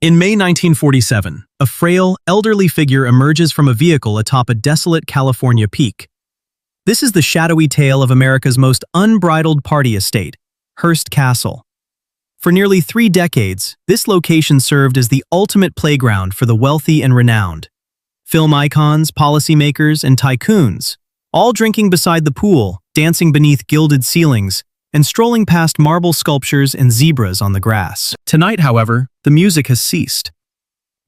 In May 1947, a frail, elderly figure emerges from a vehicle atop a desolate California peak. This is the shadowy tale of America's most unbridled party estate, Hearst Castle. For nearly 3 decades, this location served as the ultimate playground for the wealthy and renowned. Film icons, policymakers, and tycoons, all drinking beside the pool, dancing beneath gilded ceilings, and strolling past marble sculptures and zebras on the grass. Tonight, however, the music has ceased.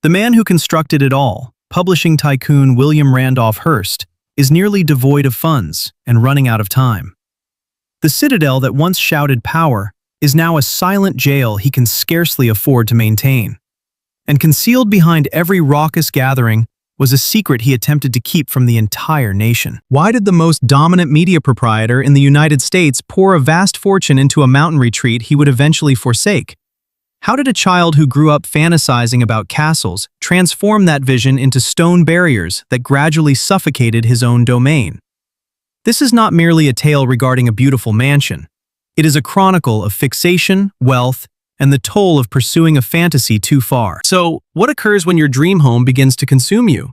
The man who constructed it all, publishing tycoon William Randolph Hearst, is nearly devoid of funds and running out of time. The citadel that once shouted power is now a silent jail he can scarcely afford to maintain. And concealed behind every raucous gathering was a secret he attempted to keep from the entire nation. Why did the most dominant media proprietor in the United States pour a vast fortune into a mountain retreat he would eventually forsake? How did a child who grew up fantasizing about castles transform that vision into stone barriers that gradually suffocated his own domain? This is not merely a tale regarding a beautiful mansion. It is a chronicle of fixation, wealth, and the toll of pursuing a fantasy too far. So, what occurs when your dream home begins to consume you?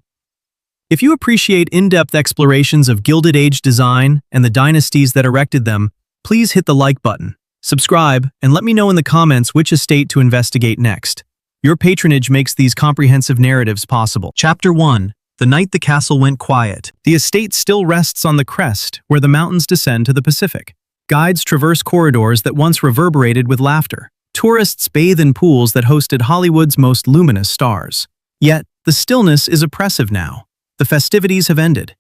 If you appreciate in-depth explorations of Gilded Age design and the dynasties that erected them, please hit the like button, subscribe, and let me know in the comments which estate to investigate next. Your patronage makes these comprehensive narratives possible. Chapter 1. The Night the Castle Went Quiet. The estate still rests on the crest, where the mountains descend to the Pacific. Guides traverse corridors that once reverberated with laughter. Tourists bathe in pools that hosted Hollywood's most luminous stars. Yet, the stillness is oppressive now. The festivities have ended.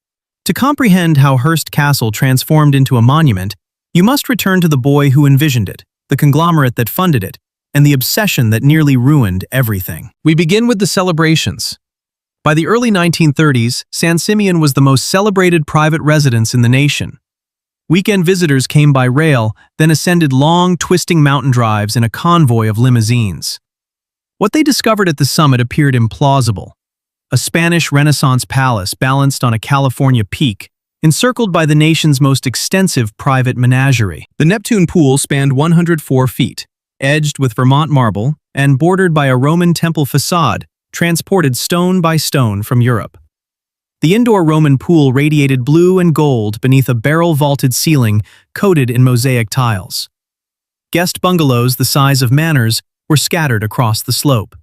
To comprehend how Hearst Castle transformed into a monument, you must return to the boy who envisioned it, the conglomerate that funded it, and the obsession that nearly ruined everything. We begin with the celebrations. By the early 1930s, San Simeon was the most celebrated private residence in the nation. Weekend visitors came by rail, then ascended long, twisting mountain drives in a convoy of limousines. What they discovered at the summit appeared implausible. A Spanish Renaissance palace balanced on a California peak, encircled by the nation's most extensive private menagerie. The Neptune pool spanned 104 feet, edged with Vermont marble, and bordered by a Roman temple facade, transported stone by stone from Europe. The indoor Roman pool radiated blue and gold beneath a barrel-vaulted ceiling coated in mosaic tiles. Guest bungalows the size of manors were scattered across the slope.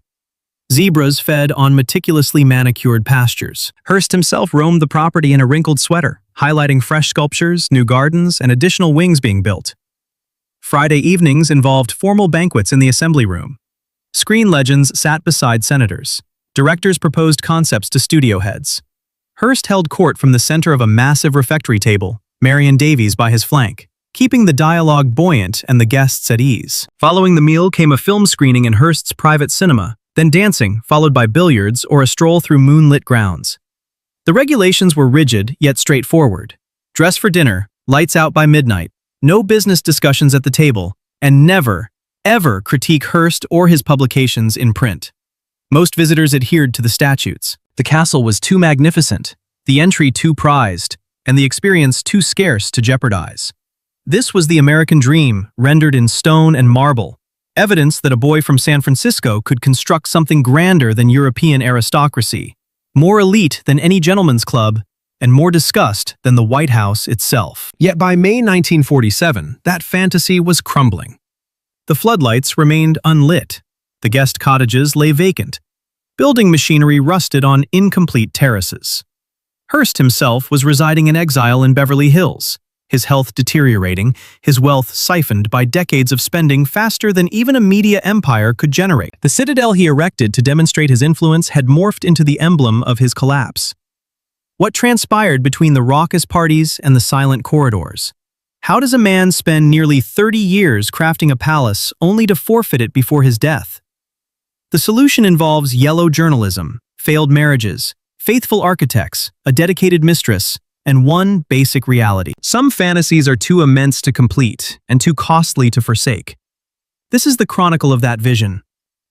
Zebras fed on meticulously manicured pastures. Hearst himself roamed the property in a wrinkled sweater, highlighting fresh sculptures, new gardens, and additional wings being built. Friday evenings involved formal banquets in the assembly room. Screen legends sat beside senators. Directors proposed concepts to studio heads. Hearst held court from the center of a massive refectory table, Marion Davies by his flank, keeping the dialogue buoyant and the guests at ease. Following the meal came a film screening in Hearst's private cinema, then dancing, followed by billiards or a stroll through moonlit grounds. The regulations were rigid yet straightforward. Dress for dinner, lights out by midnight, no business discussions at the table, and never, ever critique Hearst or his publications in print. Most visitors adhered to the statutes. The castle was too magnificent, the entry too prized, and the experience too scarce to jeopardize. This was the American dream, rendered in stone and marble, evidence that a boy from San Francisco could construct something grander than European aristocracy, more elite than any gentleman's club, and more discussed than the White House itself. Yet by May 1947, that fantasy was crumbling. The floodlights remained unlit. The guest cottages lay vacant. Building machinery rusted on incomplete terraces. Hearst himself was residing in exile in Beverly Hills, his health deteriorating, his wealth siphoned by decades of spending faster than even a media empire could generate. The citadel he erected to demonstrate his influence had morphed into the emblem of his collapse. What transpired between the raucous parties and the silent corridors? How does a man spend nearly 30 years crafting a palace only to forfeit it before his death? The solution involves yellow journalism, failed marriages, faithful architects, a dedicated mistress, and one basic reality. Some fantasies are too immense to complete and too costly to forsake. This is the chronicle of that vision,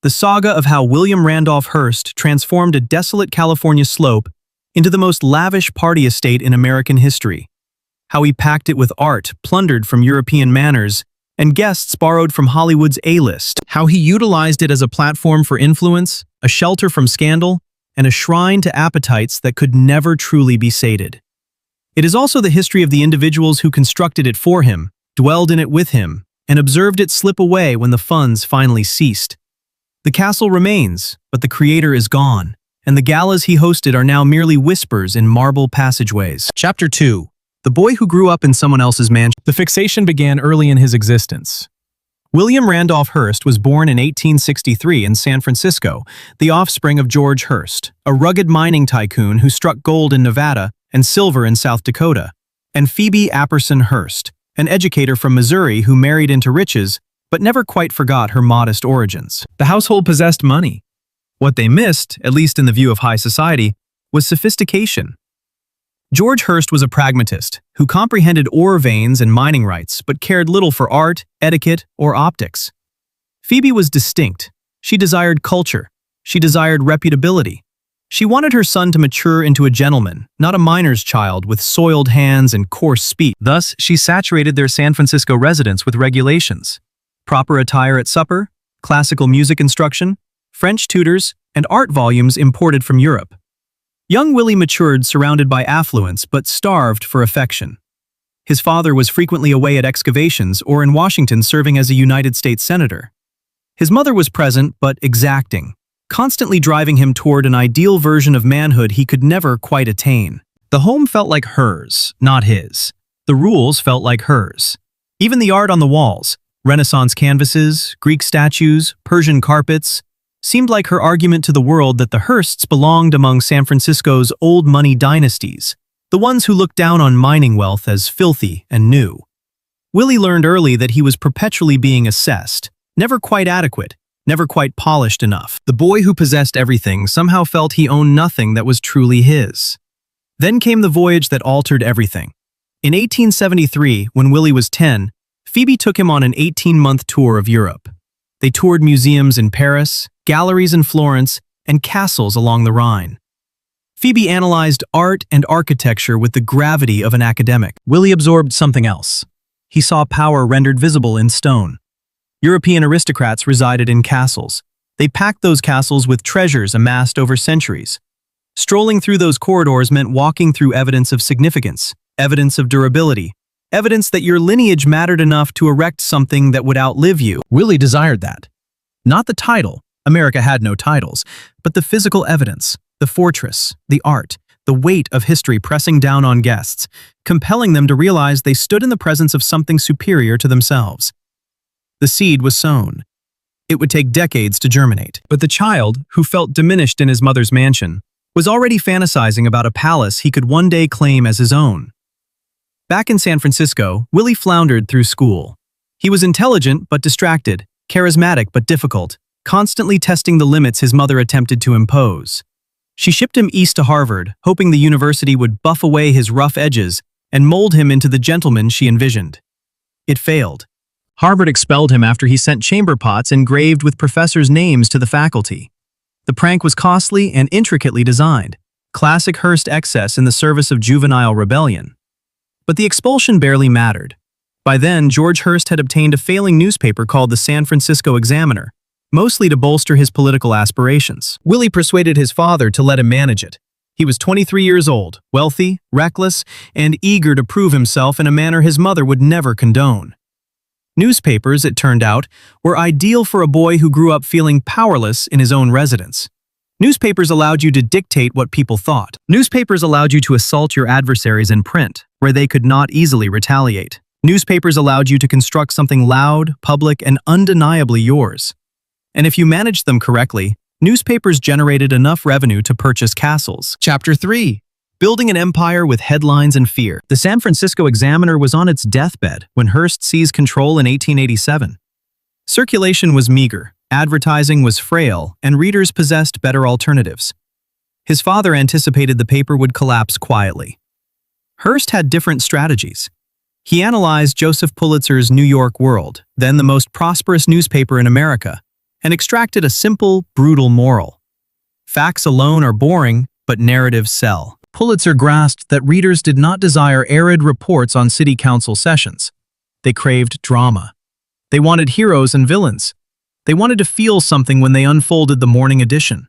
the saga of how William Randolph Hearst transformed a desolate California slope into the most lavish party estate in American history, how he packed it with art plundered from European manors and guests borrowed from Hollywood's A-list. How he utilized it as a platform for influence, a shelter from scandal, and a shrine to appetites that could never truly be sated. It is also the history of the individuals who constructed it for him, dwelled in it with him, and observed it slip away when the funds finally ceased. The castle remains, but the creator is gone, and the galas he hosted are now merely whispers in marble passageways. Chapter 2. The boy who grew up in someone else's mansion. The fixation began early in his existence. William Randolph Hearst was born in 1863 in San Francisco, the offspring of George Hearst, a rugged mining tycoon who struck gold in Nevada and silver in South Dakota, and Phoebe Apperson Hearst, an educator from Missouri who married into riches but never quite forgot her modest origins. The household possessed money. What they missed, at least in the view of high society, was sophistication. George Hearst was a pragmatist who comprehended ore veins and mining rights but cared little for art, etiquette, or optics. Phoebe was distinct. She desired culture. She desired reputability. She wanted her son to mature into a gentleman, not a miner's child with soiled hands and coarse speech. Thus, she saturated their San Francisco residence with regulations. Proper attire at supper, classical music instruction, French tutors, and art volumes imported from Europe. Young Willie matured surrounded by affluence but starved for affection. His father was frequently away at excavations or in Washington serving as a United States senator. His mother was present but exacting, constantly driving him toward an ideal version of manhood he could never quite attain. The home felt like hers, not his. The rules felt like hers. Even the art on the walls, Renaissance canvases, Greek statues, Persian carpets, seemed like her argument to the world that the Hearsts belonged among San Francisco's old money dynasties, the ones who looked down on mining wealth as filthy and new. Willie learned early that he was perpetually being assessed, never quite adequate, never quite polished enough. The boy who possessed everything somehow felt he owned nothing that was truly his. Then came the voyage that altered everything. In 1873, when Willie was 10, Phoebe took him on an 18-month tour of Europe. They toured museums in Paris, galleries in Florence, and castles along the Rhine. Phoebe analyzed art and architecture with the gravity of an academic. Willie absorbed something else. He saw power rendered visible in stone. European aristocrats resided in castles. They packed those castles with treasures amassed over centuries. Strolling through those corridors meant walking through evidence of significance, evidence of durability, evidence that your lineage mattered enough to erect something that would outlive you. Willie desired that. Not the title, America had no titles, but the physical evidence, the fortress, the art, the weight of history pressing down on guests, compelling them to realize they stood in the presence of something superior to themselves. The seed was sown. It would take decades to germinate. But the child, who felt diminished in his mother's mansion, was already fantasizing about a palace he could one day claim as his own. Back in San Francisco, Willie floundered through school. He was intelligent but distracted, charismatic but difficult, constantly testing the limits his mother attempted to impose. She shipped him east to Harvard, hoping the university would buff away his rough edges and mold him into the gentleman she envisioned. It failed. Harvard expelled him after he sent chamber pots engraved with professors' names to the faculty. The prank was costly and intricately designed, classic Hearst excess in the service of juvenile rebellion. But the expulsion barely mattered. By then, George Hearst had obtained a failing newspaper called the San Francisco Examiner, mostly to bolster his political aspirations. Willie persuaded his father to let him manage it. He was 23 years old, wealthy, reckless, and eager to prove himself in a manner his mother would never condone. Newspapers, it turned out, were ideal for a boy who grew up feeling powerless in his own residence. Newspapers allowed you to dictate what people thought. Newspapers allowed you to assault your adversaries in print, where they could not easily retaliate. Newspapers allowed you to construct something loud, public, and undeniably yours. And if you managed them correctly, newspapers generated enough revenue to purchase castles. Chapter 3. Building an empire with headlines and fear. The San Francisco Examiner was on its deathbed when Hearst seized control in 1887. Circulation was meager, advertising was frail, and readers possessed better alternatives. His father anticipated the paper would collapse quietly. Hearst had different strategies. He analyzed Joseph Pulitzer's New York World, then the most prosperous newspaper in America, and extracted a simple, brutal moral. Facts alone are boring, but narratives sell. Pulitzer grasped that readers did not desire arid reports on city council sessions. They craved drama. They wanted heroes and villains. They wanted to feel something when they unfolded the morning edition.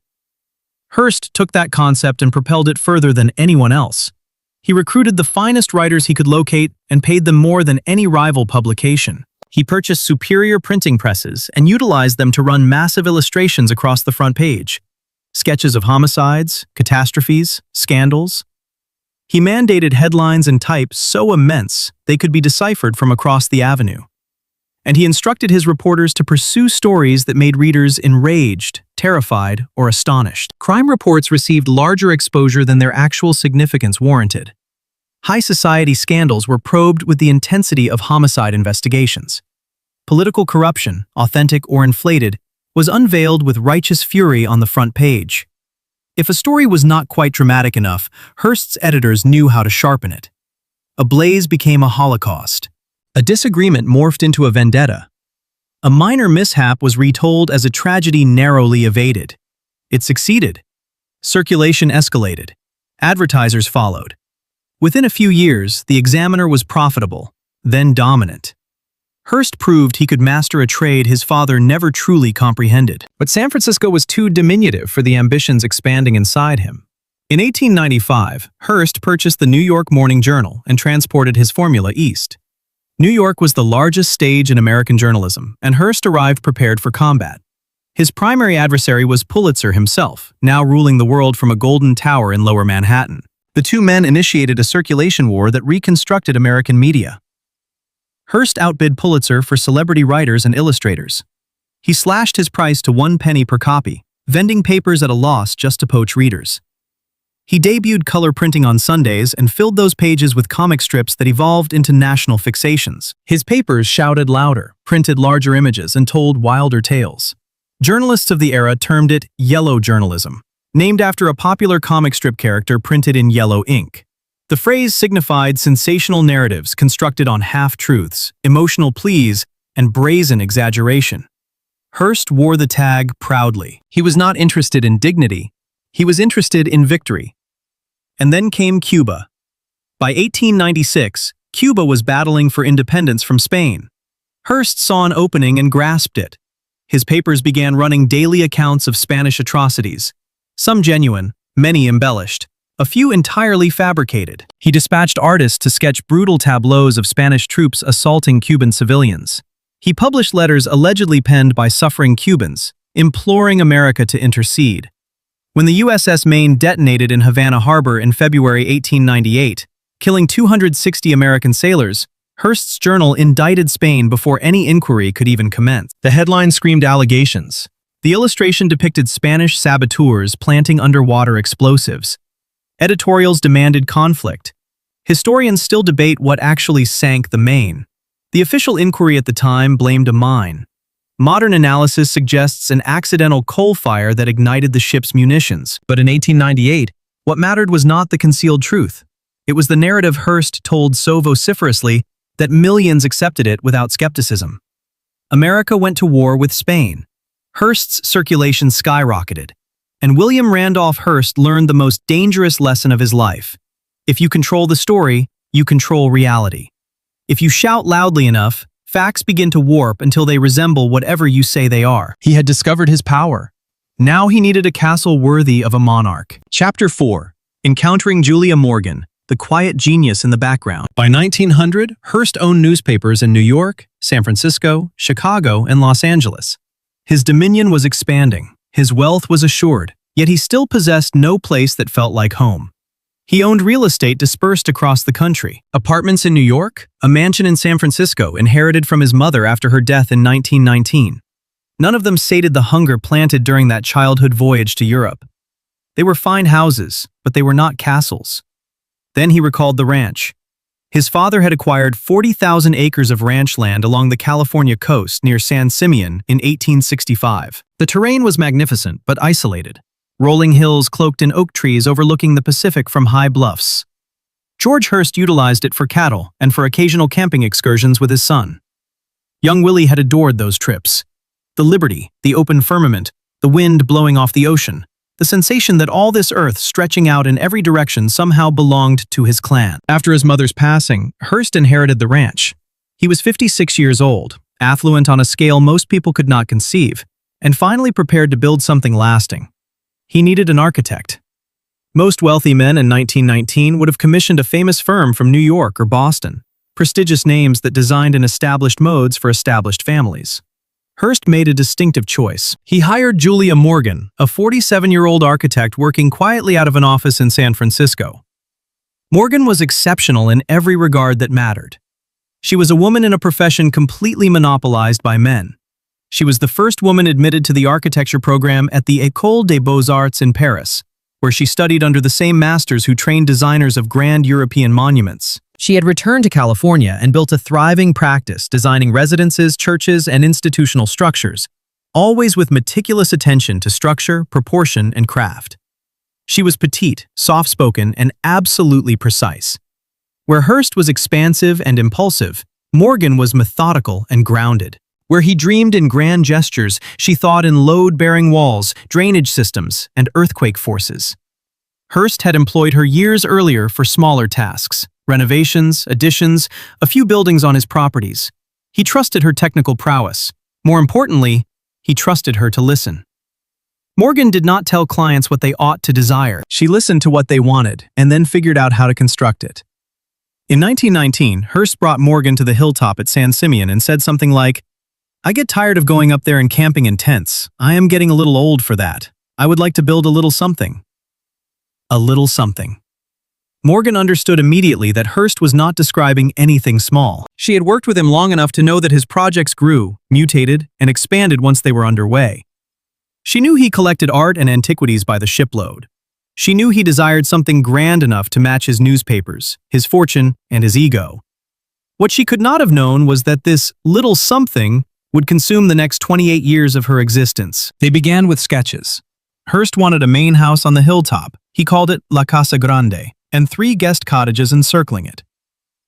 Hearst took that concept and propelled it further than anyone else. He recruited the finest writers he could locate and paid them more than any rival publication. He purchased superior printing presses and utilized them to run massive illustrations across the front page. Sketches of homicides, catastrophes, scandals. He mandated headlines and type so immense they could be deciphered from across the avenue. And he instructed his reporters to pursue stories that made readers enraged, terrified, or astonished. Crime reports received larger exposure than their actual significance warranted. High society scandals were probed with the intensity of homicide investigations. Political corruption, authentic or inflated, was unveiled with righteous fury on the front page. If a story was not quite dramatic enough, Hearst's editors knew how to sharpen it. A blaze became a holocaust. A disagreement morphed into a vendetta. A minor mishap was retold as a tragedy narrowly evaded. It succeeded. Circulation escalated. Advertisers followed. Within a few years, the Examiner was profitable, then dominant. Hearst proved he could master a trade his father never truly comprehended. But San Francisco was too diminutive for the ambitions expanding inside him. In 1895, Hearst purchased the New York Morning Journal and transported his formula east. New York was the largest stage in American journalism, and Hearst arrived prepared for combat. His primary adversary was Pulitzer himself, now ruling the world from a golden tower in Lower Manhattan. The two men initiated a circulation war that reconstructed American media. Hearst outbid Pulitzer for celebrity writers and illustrators. He slashed his price to 1 penny per copy, vending papers at a loss just to poach readers. He debuted color printing on Sundays and filled those pages with comic strips that evolved into national fixations. His papers shouted louder, printed larger images, and told wilder tales. Journalists of the era termed it yellow journalism, named after a popular comic strip character printed in yellow ink. The phrase signified sensational narratives constructed on half-truths, emotional pleas, and brazen exaggeration. Hearst wore the tag proudly. He was not interested in dignity. He was interested in victory. And then came Cuba. By 1896, Cuba was battling for independence from Spain. Hearst saw an opening and grasped it. His papers began running daily accounts of Spanish atrocities, some genuine, many embellished, a few entirely fabricated. He dispatched artists to sketch brutal tableaus of Spanish troops assaulting Cuban civilians. He published letters allegedly penned by suffering Cubans, imploring America to intercede. When the USS Maine detonated in Havana Harbor in February 1898, killing 260 American sailors, Hearst's journal indicted Spain before any inquiry could even commence. The headline screamed allegations. The illustration depicted Spanish saboteurs planting underwater explosives. Editorials demanded conflict. Historians still debate what actually sank the Maine. The official inquiry at the time blamed a mine. Modern analysis suggests an accidental coal fire that ignited the ship's munitions. But in 1898, what mattered was not the concealed truth. It was the narrative Hearst told so vociferously that millions accepted it without skepticism. America went to war with Spain. Hearst's circulation skyrocketed, and William Randolph Hearst learned the most dangerous lesson of his life. If you control the story, you control reality. If you shout loudly enough, facts begin to warp until they resemble whatever you say they are. He had discovered his power. Now he needed a castle worthy of a monarch. Chapter 4. Encountering Julia Morgan, the quiet genius in the background. By 1900, Hearst owned newspapers in New York, San Francisco, Chicago, and Los Angeles. His dominion was expanding. His wealth was assured, yet he still possessed no place that felt like home. He owned real estate dispersed across the country. Apartments in New York, a mansion in San Francisco inherited from his mother after her death in 1919. None of them sated the hunger planted during that childhood voyage to Europe. They were fine houses, but they were not castles. Then he recalled the ranch. His father had acquired 40,000 acres of ranch land along the California coast near San Simeon in 1865. The terrain was magnificent but isolated. Rolling hills cloaked in oak trees overlooking the Pacific from high bluffs. George Hearst utilized it for cattle and for occasional camping excursions with his son. Young Willie had adored those trips. The liberty, the open firmament, the wind blowing off the ocean, the sensation that all this earth stretching out in every direction somehow belonged to his clan. After his mother's passing, Hearst inherited the ranch. He was 56 years old, affluent on a scale most people could not conceive, and finally prepared to build something lasting. He needed an architect. Most wealthy men in 1919 would have commissioned a famous firm from New York or Boston, prestigious names that designed and established modes for established families. Hearst made a distinctive choice. He hired Julia Morgan, a 47-year-old architect working quietly out of an office in San Francisco. Morgan was exceptional in every regard that mattered. She was a woman in a profession completely monopolized by men. She was the first woman admitted to the architecture program at the École des Beaux-Arts in Paris, where she studied under the same masters who trained designers of grand European monuments. She had returned to California and built a thriving practice designing residences, churches, and institutional structures, always with meticulous attention to structure, proportion, and craft. She was petite, soft-spoken, and absolutely precise. Where Hearst was expansive and impulsive, Morgan was methodical and grounded. Where he dreamed in grand gestures, she thought in load-bearing walls, drainage systems, and earthquake forces. Hearst had employed her years earlier for smaller tasks, renovations, additions, a few buildings on his properties. He trusted her technical prowess. More importantly, he trusted her to listen. Morgan did not tell clients what they ought to desire. She listened to what they wanted and then figured out how to construct it. In 1919, Hearst brought Morgan to the hilltop at San Simeon and said something like, "I get tired of going up there and camping in tents. I am getting a little old for that. I would like to build a little something." A little something. Morgan understood immediately that Hearst was not describing anything small. She had worked with him long enough to know that his projects grew, mutated, and expanded once they were underway. She knew he collected art and antiquities by the shipload. She knew he desired something grand enough to match his newspapers, his fortune, and his ego. What she could not have known was that this little something would consume the next 28 years of her existence. They began with sketches. Hearst wanted a main house on the hilltop. He called it La Casa Grande, and 3 guest cottages encircling it.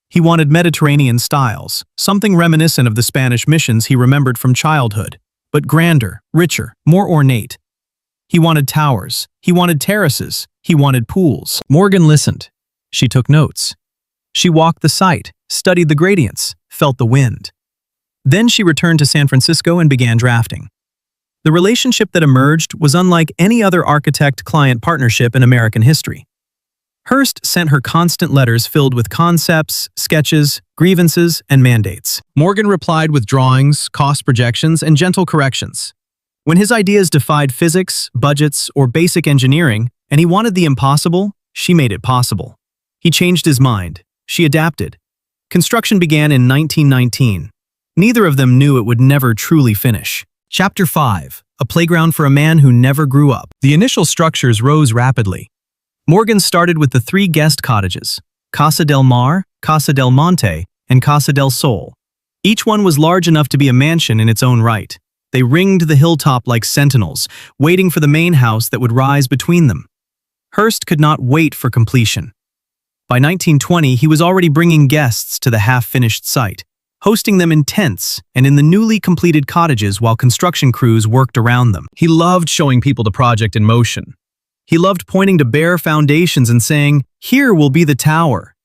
He wanted Mediterranean styles, something reminiscent of the Spanish missions he remembered from childhood, but grander, richer, more ornate. He wanted towers, he wanted terraces, he wanted pools. Morgan listened. She took notes. She walked the site, studied the gradients, felt the wind. Then she returned to San Francisco and began drafting. The relationship that emerged was unlike any other architect-client partnership in American history. Hearst sent her constant letters filled with concepts, sketches, grievances, and mandates. Morgan replied with drawings, cost projections, and gentle corrections. When his ideas defied physics, budgets, or basic engineering, and he wanted the impossible, she made it possible. He changed his mind. She adapted. Construction began in 1919. Neither of them knew it would never truly finish. Chapter 5. A playground for a man who never grew up. The initial structures rose rapidly. Morgan started with the 3 guest cottages, Casa del Mar, Casa del Monte, and Casa del Sol. Each one was large enough to be a mansion in its own right. They ringed the hilltop like sentinels, waiting for the main house that would rise between them. Hearst could not wait for completion. By 1920, he was already bringing guests to the half-finished site, hosting them in tents and in the newly completed cottages while construction crews worked around them. He loved showing people the project in motion. He loved pointing to bare foundations and saying, "Here will be the tower."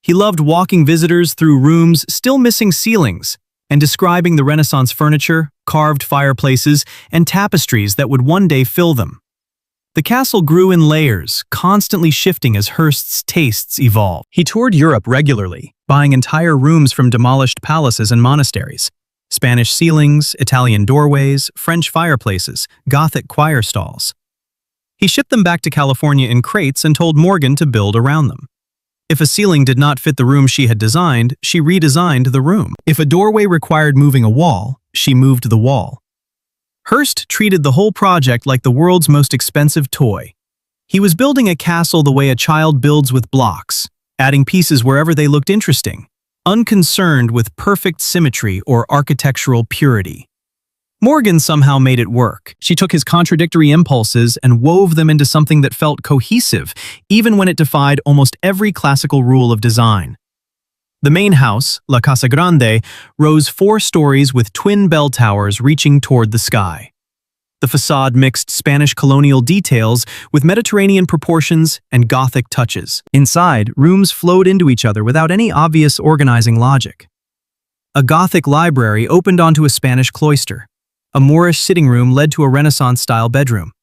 He loved walking visitors through rooms still missing ceilings and describing the Renaissance furniture, carved fireplaces, and tapestries that would one day fill them. The castle grew in layers, constantly shifting as Hearst's tastes evolved. He toured Europe regularly, buying entire rooms from demolished palaces and monasteries. Spanish ceilings, Italian doorways, French fireplaces, Gothic choir stalls. He shipped them back to California in crates and told Morgan to build around them. If a ceiling did not fit the room she had designed, she redesigned the room. If a doorway required moving a wall, she moved the wall. Hearst treated the whole project like the world's most expensive toy. He was building a castle the way a child builds with blocks, adding pieces wherever they looked interesting, unconcerned with perfect symmetry or architectural purity. Morgan somehow made it work. She took his contradictory impulses and wove them into something that felt cohesive, even when it defied almost every classical rule of design. The main house, La Casa Grande, rose 4 stories with twin bell towers reaching toward the sky. The facade mixed Spanish colonial details with Mediterranean proportions and Gothic touches. Inside, rooms flowed into each other without any obvious organizing logic. A Gothic library opened onto a Spanish cloister. A Moorish sitting room led to a Renaissance-style bedroom.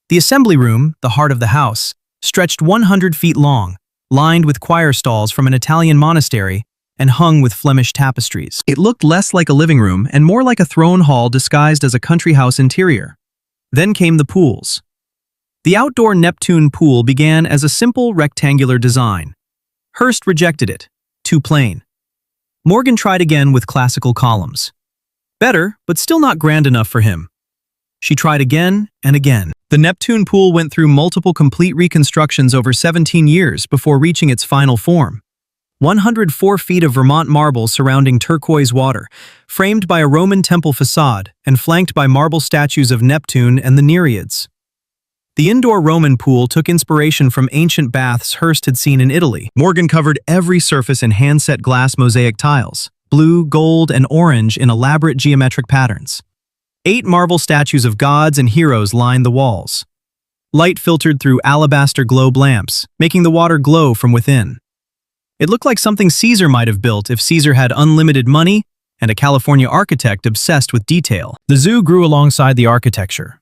The assembly room, the heart of the house, stretched 100 feet long, lined with choir stalls from an Italian monastery and hung with Flemish tapestries. It looked less like a living room and more like a throne hall disguised as a country house interior. Then came the pools. The outdoor Neptune pool began as a simple rectangular design. Hearst rejected it. Too plain. Morgan tried again with classical columns. Better, but still not grand enough for him. She tried again and again. The Neptune pool went through multiple complete reconstructions over 17 years before reaching its final form. 104 feet of Vermont marble surrounding turquoise water, framed by a Roman temple facade and flanked by marble statues of Neptune and the Nereids. The indoor Roman pool took inspiration from ancient baths Hearst had seen in Italy. Morgan covered every surface in hand-set glass mosaic tiles, blue, gold, and orange in elaborate geometric patterns. 8 marble statues of gods and heroes lined the walls. Light filtered through alabaster globe lamps, making the water glow from within. It looked like something Caesar might have built if Caesar had unlimited money and a California architect obsessed with detail. The zoo grew alongside the architecture.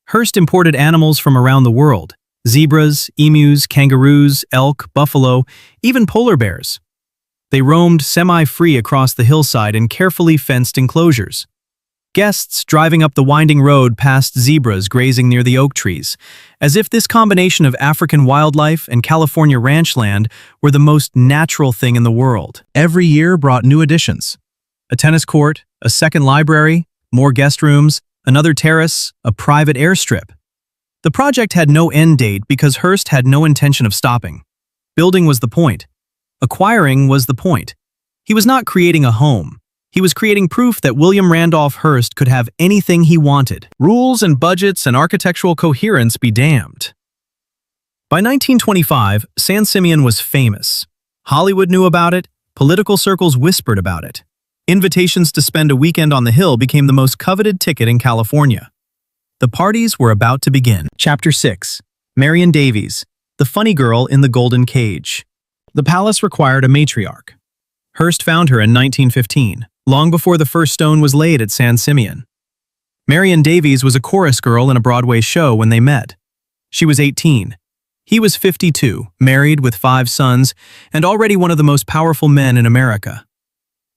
Hearst imported animals from around the world: zebras, emus, kangaroos, elk, buffalo, even polar bears. They roamed semi-free across the hillside in carefully fenced enclosures. Guests driving up the winding road passed zebras grazing near the oak trees, as if this combination of African wildlife and California ranch land were the most natural thing in the world. Every year brought new additions: a tennis court, a second library, more guest rooms, another terrace, a private airstrip. The project had no end date because Hearst had no intention of stopping. Building was the point. Acquiring was the point. He was not creating a home. He was creating proof that William Randolph Hearst could have anything he wanted. Rules and budgets and architectural coherence be damned. By 1925, San Simeon was famous. Hollywood knew about it. Political circles whispered about it. Invitations to spend a weekend on the hill became the most coveted ticket in California. The parties were about to begin. Chapter 6. Marion Davies, the funny girl in the golden cage. The palace required a matriarch. Hearst found her in 1915, long before the first stone was laid at San Simeon. Marion Davies was a chorus girl in a Broadway show when they met. She was 18. He was 52, married with 5 sons, and already one of the most powerful men in America.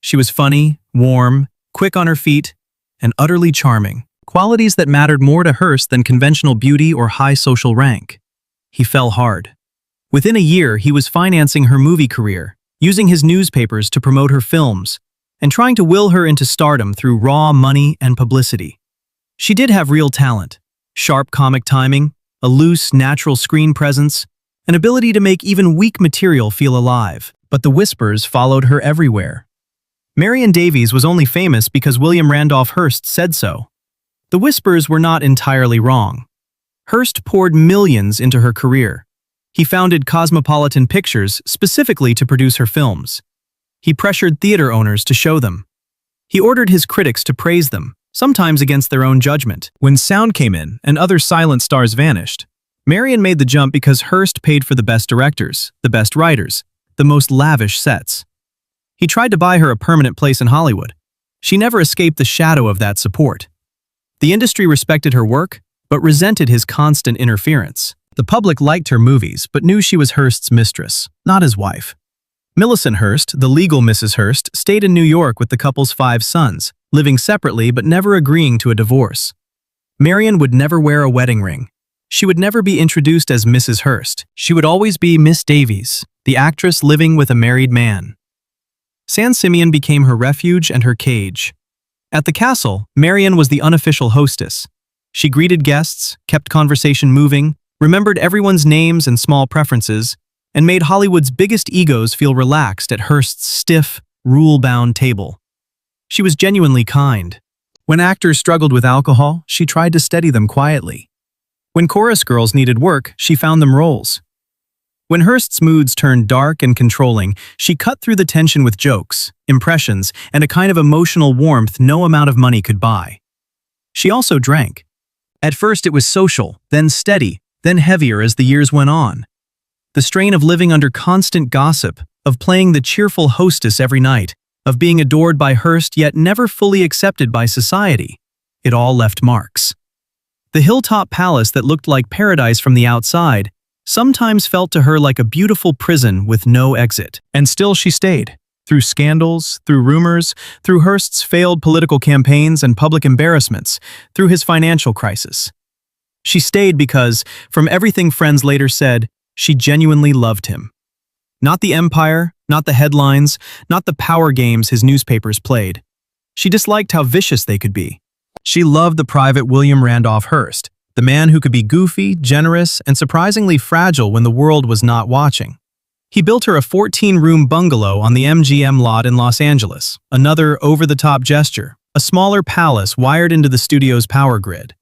She was funny, warm, quick on her feet, and utterly charming, qualities that mattered more to Hearst than conventional beauty or high social rank. He fell hard. Within a year, he was financing her movie career, using his newspapers to promote her films, and trying to will her into stardom through raw money and publicity. She did have real talent: sharp comic timing, a loose, natural screen presence, an ability to make even weak material feel alive. But the whispers followed her everywhere. Marion Davies was only famous because William Randolph Hearst said so. The whispers were not entirely wrong. Hearst poured millions into her career. He founded Cosmopolitan Pictures specifically to produce her films. He pressured theater owners to show them. He ordered his critics to praise them, sometimes against their own judgment. When sound came in and other silent stars vanished, Marion made the jump because Hearst paid for the best directors, the best writers, the most lavish sets. He tried to buy her a permanent place in Hollywood. She never escaped the shadow of that support. The industry respected her work, but resented his constant interference. The public liked her movies, but knew she was Hearst's mistress, not his wife. Millicent Hearst, the legal Mrs. Hearst, stayed in New York with the couple's 5 sons, living separately but never agreeing to a divorce. Marion would never wear a wedding ring. She would never be introduced as Mrs. Hearst. She would always be Miss Davies, the actress living with a married man. San Simeon became her refuge and her cage. At the castle, Marion was the unofficial hostess. She greeted guests, kept conversation moving, remembered everyone's names and small preferences, and made Hollywood's biggest egos feel relaxed at Hearst's stiff, rule-bound table. She was genuinely kind. When actors struggled with alcohol, she tried to steady them quietly. When chorus girls needed work, she found them roles. When Hearst's moods turned dark and controlling, she cut through the tension with jokes, impressions, and a kind of emotional warmth no amount of money could buy. She also drank. At first it was social, then steady, then heavier as the years went on. The strain of living under constant gossip, of playing the cheerful hostess every night, of being adored by Hearst yet never fully accepted by society. It all left marks. The hilltop palace that looked like paradise from the outside sometimes felt to her like a beautiful prison with no exit. And still she stayed. Through scandals, through rumors, through Hearst's failed political campaigns and public embarrassments, through his financial crisis. She stayed because, from everything friends later said, she genuinely loved him. Not the empire, not the headlines, not the power games his newspapers played. She disliked how vicious they could be. She loved the private William Randolph Hearst, the man who could be goofy, generous, and surprisingly fragile when the world was not watching. He built her a 14-room bungalow on the MGM lot in Los Angeles, another over-the-top gesture, a smaller palace wired into the studio's power grid.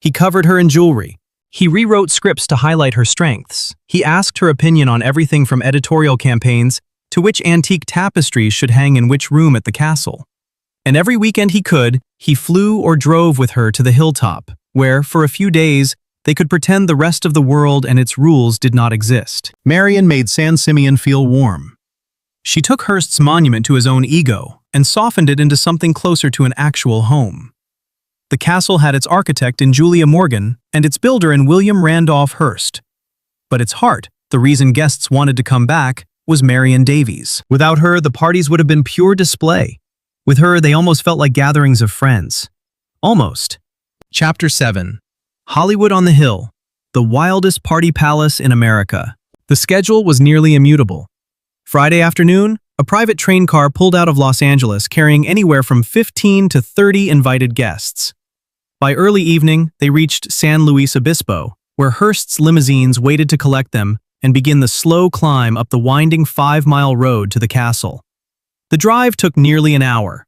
He covered her in jewelry. He rewrote scripts to highlight her strengths. He asked her opinion on everything from editorial campaigns to which antique tapestries should hang in which room at the castle. And every weekend he flew or drove with her to the hilltop, where, for a few days, they could pretend the rest of the world and its rules did not exist. Marion made San Simeon feel warm. She took Hearst's monument to his own ego and softened it into something closer to an actual home. The castle had its architect in Julia Morgan and its builder in William Randolph Hearst. But its heart, the reason guests wanted to come back, was Marion Davies. Without her, the parties would have been pure display. With her, they almost felt like gatherings of friends. Almost. Chapter 7. Hollywood on the Hill, the wildest party palace in America. The schedule was nearly immutable. Friday afternoon, a private train car pulled out of Los Angeles carrying anywhere from 15 to 30 invited guests. By early evening, they reached San Luis Obispo, where Hearst's limousines waited to collect them and begin the slow climb up the winding 5-mile road to the castle. The drive took nearly an hour.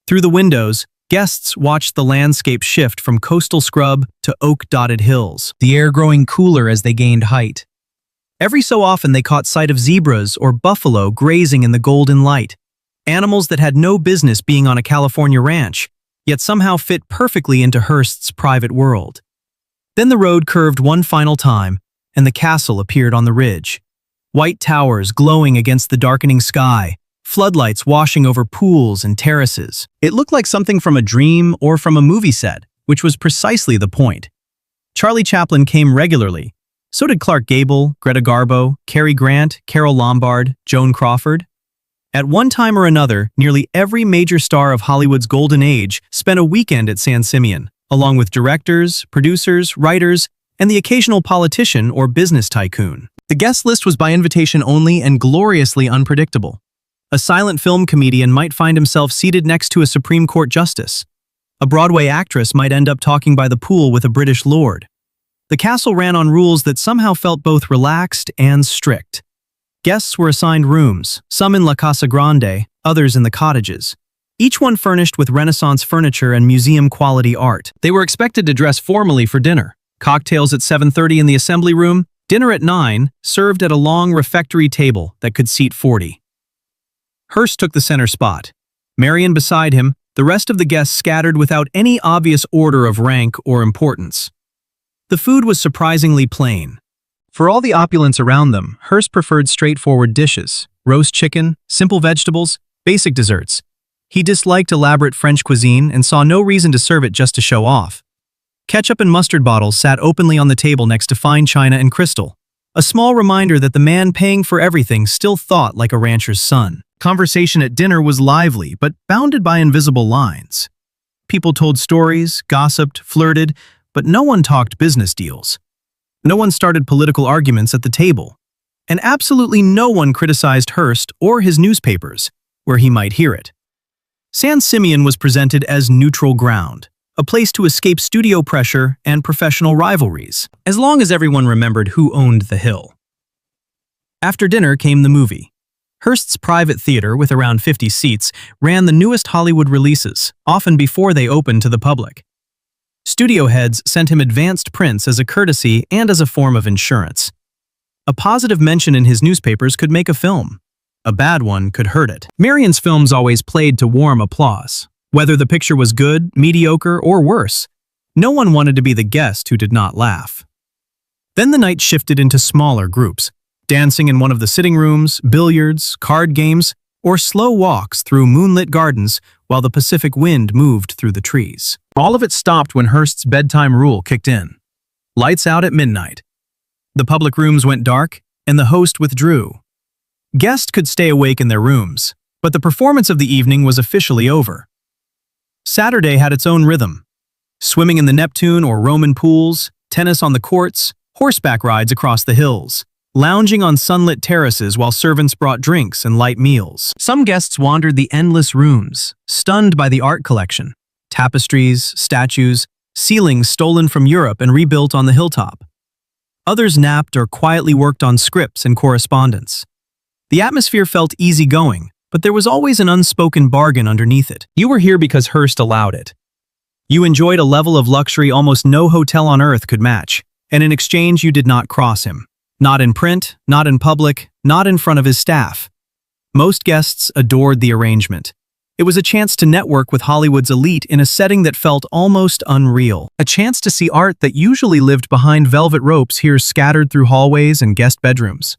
Through the windows, guests watched the landscape shift from coastal scrub to oak-dotted hills, the air growing cooler as they gained height. Every so often they caught sight of zebras or buffalo grazing in the golden light, animals that had no business being on a California ranch, yet somehow fit perfectly into Hearst's private world. Then the road curved one final time, and the castle appeared on the ridge. White towers glowing against the darkening sky, floodlights washing over pools and terraces. It looked like something from a dream or from a movie set, which was precisely the point. Charlie Chaplin came regularly. So did Clark Gable, Greta Garbo, Cary Grant, Carole Lombard, Joan Crawford. At one time or another, nearly every major star of Hollywood's golden age spent a weekend at San Simeon, along with directors, producers, writers, and the occasional politician or business tycoon. The guest list was by invitation only and gloriously unpredictable. A silent film comedian might find himself seated next to a Supreme Court justice. A Broadway actress might end up talking by the pool with a British lord. The castle ran on rules that somehow felt both relaxed and strict. Guests were assigned rooms, some in La Casa Grande, others in the cottages. Each one furnished with Renaissance furniture and museum-quality art. They were expected to dress formally for dinner. Cocktails at 7:30 in the assembly room, dinner at 9, served at a long refectory table that could seat 40. Hearst took the center spot. Marion beside him, the rest of the guests scattered without any obvious order of rank or importance. The food was surprisingly plain. For all the opulence around them, Hearst preferred straightforward dishes, roast chicken, simple vegetables, basic desserts. He disliked elaborate French cuisine and saw no reason to serve it just to show off. Ketchup and mustard bottles sat openly on the table next to fine china and crystal, a small reminder that the man paying for everything still thought like a rancher's son. Conversation at dinner was lively, but bounded by invisible lines. People told stories, gossiped, flirted, but no one talked business deals. No one started political arguments at the table. And absolutely no one criticized Hearst or his newspapers, where he might hear it. San Simeon was presented as neutral ground, a place to escape studio pressure and professional rivalries, as long as everyone remembered who owned the hill. After dinner came the movie. Hearst's private theater, with around 50 seats, ran the newest Hollywood releases, often before they opened to the public. Studio heads sent him advanced prints as a courtesy and as a form of insurance. A positive mention in his newspapers could make a film. A bad one could hurt it. Marion's films always played to warm applause. Whether the picture was good, mediocre, or worse, no one wanted to be the guest who did not laugh. Then the night shifted into smaller groups, dancing in one of the sitting rooms, billiards, card games, or slow walks through moonlit gardens while the Pacific wind moved through the trees. All of it stopped when Hearst's bedtime rule kicked in. Lights out at midnight. The public rooms went dark, and the host withdrew. Guests could stay awake in their rooms, but the performance of the evening was officially over. Saturday had its own rhythm. Swimming in the Neptune or Roman pools, tennis on the courts, horseback rides across the hills, lounging on sunlit terraces while servants brought drinks and light meals. Some guests wandered the endless rooms, stunned by the art collection. Tapestries, statues, ceilings stolen from Europe and rebuilt on the hilltop. Others napped or quietly worked on scripts and correspondence. The atmosphere felt easygoing, but there was always an unspoken bargain underneath it. You were here because Hearst allowed it. You enjoyed a level of luxury almost no hotel on earth could match, and in exchange you did not cross him. Not in print, not in public, not in front of his staff. Most guests adored the arrangement. It was a chance to network with Hollywood's elite in a setting that felt almost unreal. A chance to see art that usually lived behind velvet ropes here scattered through hallways and guest bedrooms.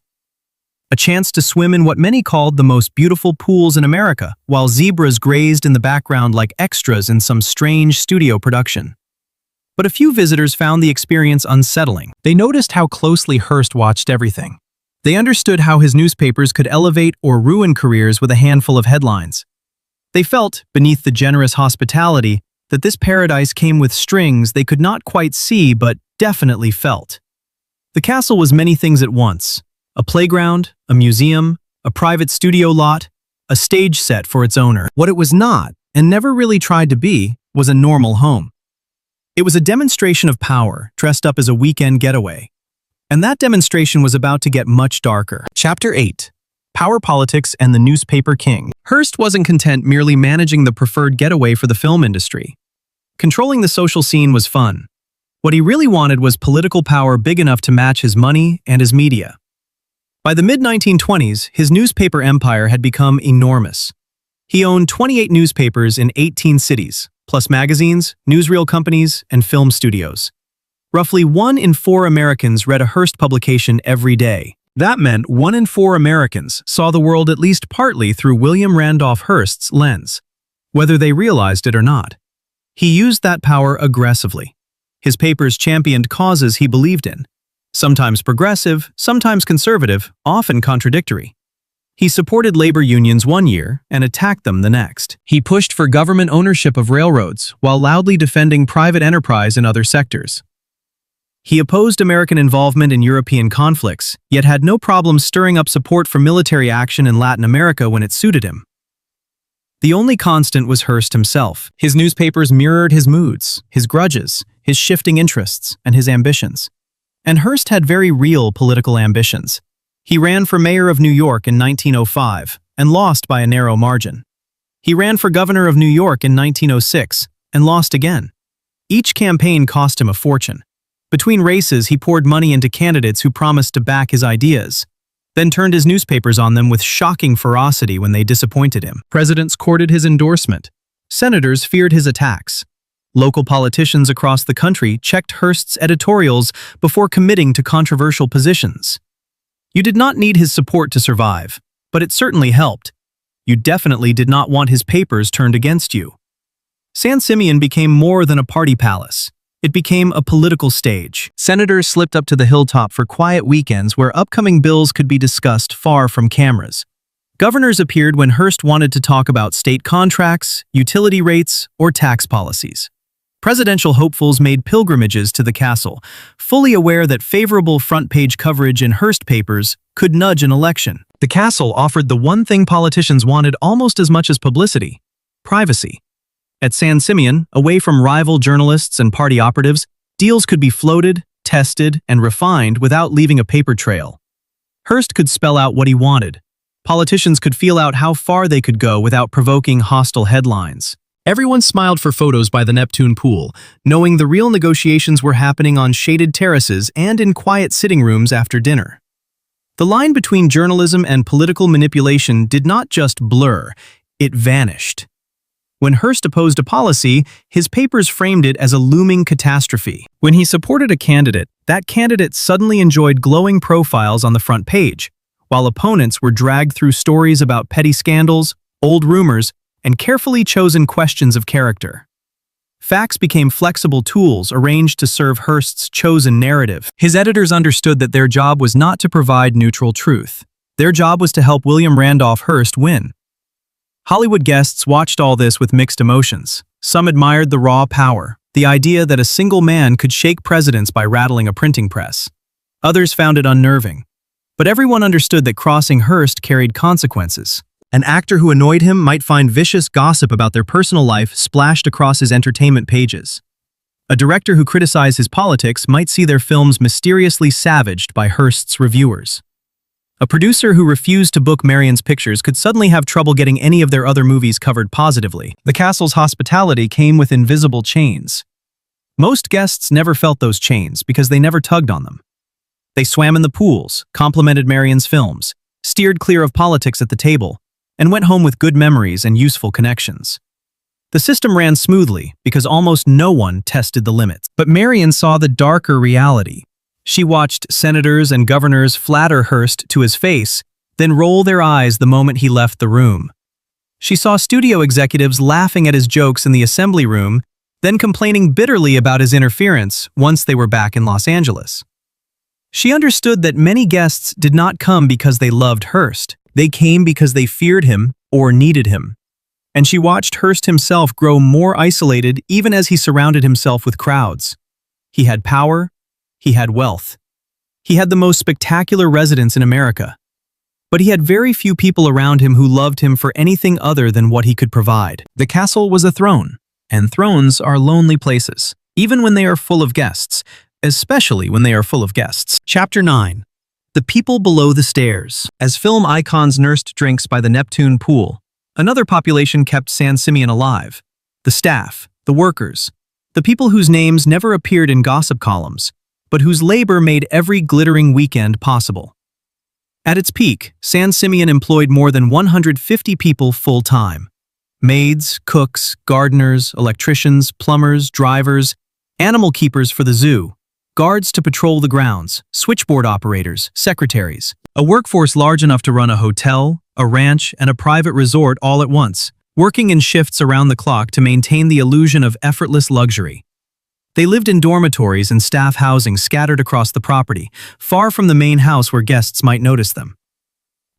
A chance to swim in what many called the most beautiful pools in America, while zebras grazed in the background like extras in some strange studio production. But a few visitors found the experience unsettling. They noticed how closely Hearst watched everything. They understood how his newspapers could elevate or ruin careers with a handful of headlines. They felt, beneath the generous hospitality, that this paradise came with strings they could not quite see but definitely felt. The castle was many things at once: a playground, a museum, a private studio lot, a stage set for its owner. What it was not, and never really tried to be, was a normal home. It was a demonstration of power, dressed up as a weekend getaway. And that demonstration was about to get much darker. Chapter 8. Power Politics and the Newspaper King. Hearst wasn't content merely managing the preferred getaway for the film industry. Controlling the social scene was fun. What he really wanted was political power big enough to match his money and his media. By the mid-1920s, his newspaper empire had become enormous. He owned 28 newspapers in 18 cities, plus magazines, newsreel companies, and film studios. Roughly 1 in 4 Americans read a Hearst publication every day. That meant 1 in 4 Americans saw the world at least partly through William Randolph Hearst's lens, whether they realized it or not. He used that power aggressively. His papers championed causes he believed in, sometimes progressive, sometimes conservative, often contradictory. He supported labor unions one year and attacked them the next. He pushed for government ownership of railroads while loudly defending private enterprise in other sectors. He opposed American involvement in European conflicts, yet had no problem stirring up support for military action in Latin America when it suited him. The only constant was Hearst himself. His newspapers mirrored his moods, his grudges, his shifting interests, and his ambitions. And Hearst had very real political ambitions. He ran for mayor of New York in 1905 and lost by a narrow margin. He ran for governor of New York in 1906 and lost again. Each campaign cost him a fortune. Between races, he poured money into candidates who promised to back his ideas, then turned his newspapers on them with shocking ferocity when they disappointed him. Presidents courted his endorsement. Senators feared his attacks. Local politicians across the country checked Hearst's editorials before committing to controversial positions. You did not need his support to survive, but it certainly helped. You definitely did not want his papers turned against you. San Simeon became more than a party palace. It became a political stage. Senators slipped up to the hilltop for quiet weekends where upcoming bills could be discussed far from cameras. Governors appeared when Hearst wanted to talk about state contracts, utility rates, or tax policies. Presidential hopefuls made pilgrimages to the castle, fully aware that favorable front-page coverage in Hearst papers could nudge an election. The castle offered the one thing politicians wanted almost as much as publicity: privacy. At San Simeon, away from rival journalists and party operatives, deals could be floated, tested, and refined without leaving a paper trail. Hearst could spell out what he wanted. Politicians could feel out how far they could go without provoking hostile headlines. Everyone smiled for photos by the Neptune pool, knowing the real negotiations were happening on shaded terraces and in quiet sitting rooms after dinner. The line between journalism and political manipulation did not just blur, it vanished. When Hearst opposed a policy, his papers framed it as a looming catastrophe. When he supported a candidate, that candidate suddenly enjoyed glowing profiles on the front page, while opponents were dragged through stories about petty scandals, old rumors, and carefully chosen questions of character. Facts became flexible tools arranged to serve Hearst's chosen narrative. His editors understood that their job was not to provide neutral truth. Their job was to help William Randolph Hearst win. Hollywood guests watched all this with mixed emotions. Some admired the raw power, the idea that a single man could shake presidents by rattling a printing press. Others found it unnerving. But everyone understood that crossing Hearst carried consequences. An actor who annoyed him might find vicious gossip about their personal life splashed across his entertainment pages. A director who criticized his politics might see their films mysteriously savaged by Hearst's reviewers. A producer who refused to book Marion's pictures could suddenly have trouble getting any of their other movies covered positively. The castle's hospitality came with invisible chains. Most guests never felt those chains because they never tugged on them. They swam in the pools, complimented Marion's films, steered clear of politics at the table, and went home with good memories and useful connections. The system ran smoothly because almost no one tested the limits. But Marion saw the darker reality. She watched senators and governors flatter Hearst to his face, then roll their eyes the moment he left the room. She saw studio executives laughing at his jokes in the assembly room, then complaining bitterly about his interference once they were back in Los Angeles. She understood that many guests did not come because they loved Hearst. They came because they feared him or needed him. And she watched Hearst himself grow more isolated even as he surrounded himself with crowds. He had power. He had wealth. He had the most spectacular residence in America. But he had very few people around him who loved him for anything other than what he could provide. The castle was a throne, and thrones are lonely places, even when they are full of guests, especially when they are full of guests. Chapter 9. The People Below the Stairs. As film icons nursed drinks by the Neptune pool, another population kept San Simeon alive. The staff, the workers, the people whose names never appeared in gossip columns, but whose labor made every glittering weekend possible. At its peak, San Simeon employed more than 150 people full-time. Maids, cooks, gardeners, electricians, plumbers, drivers, animal keepers for the zoo, guards to patrol the grounds, switchboard operators, secretaries. A workforce large enough to run a hotel, a ranch, and a private resort all at once, working in shifts around the clock to maintain the illusion of effortless luxury. They lived in dormitories and staff housing scattered across the property, far from the main house where guests might notice them.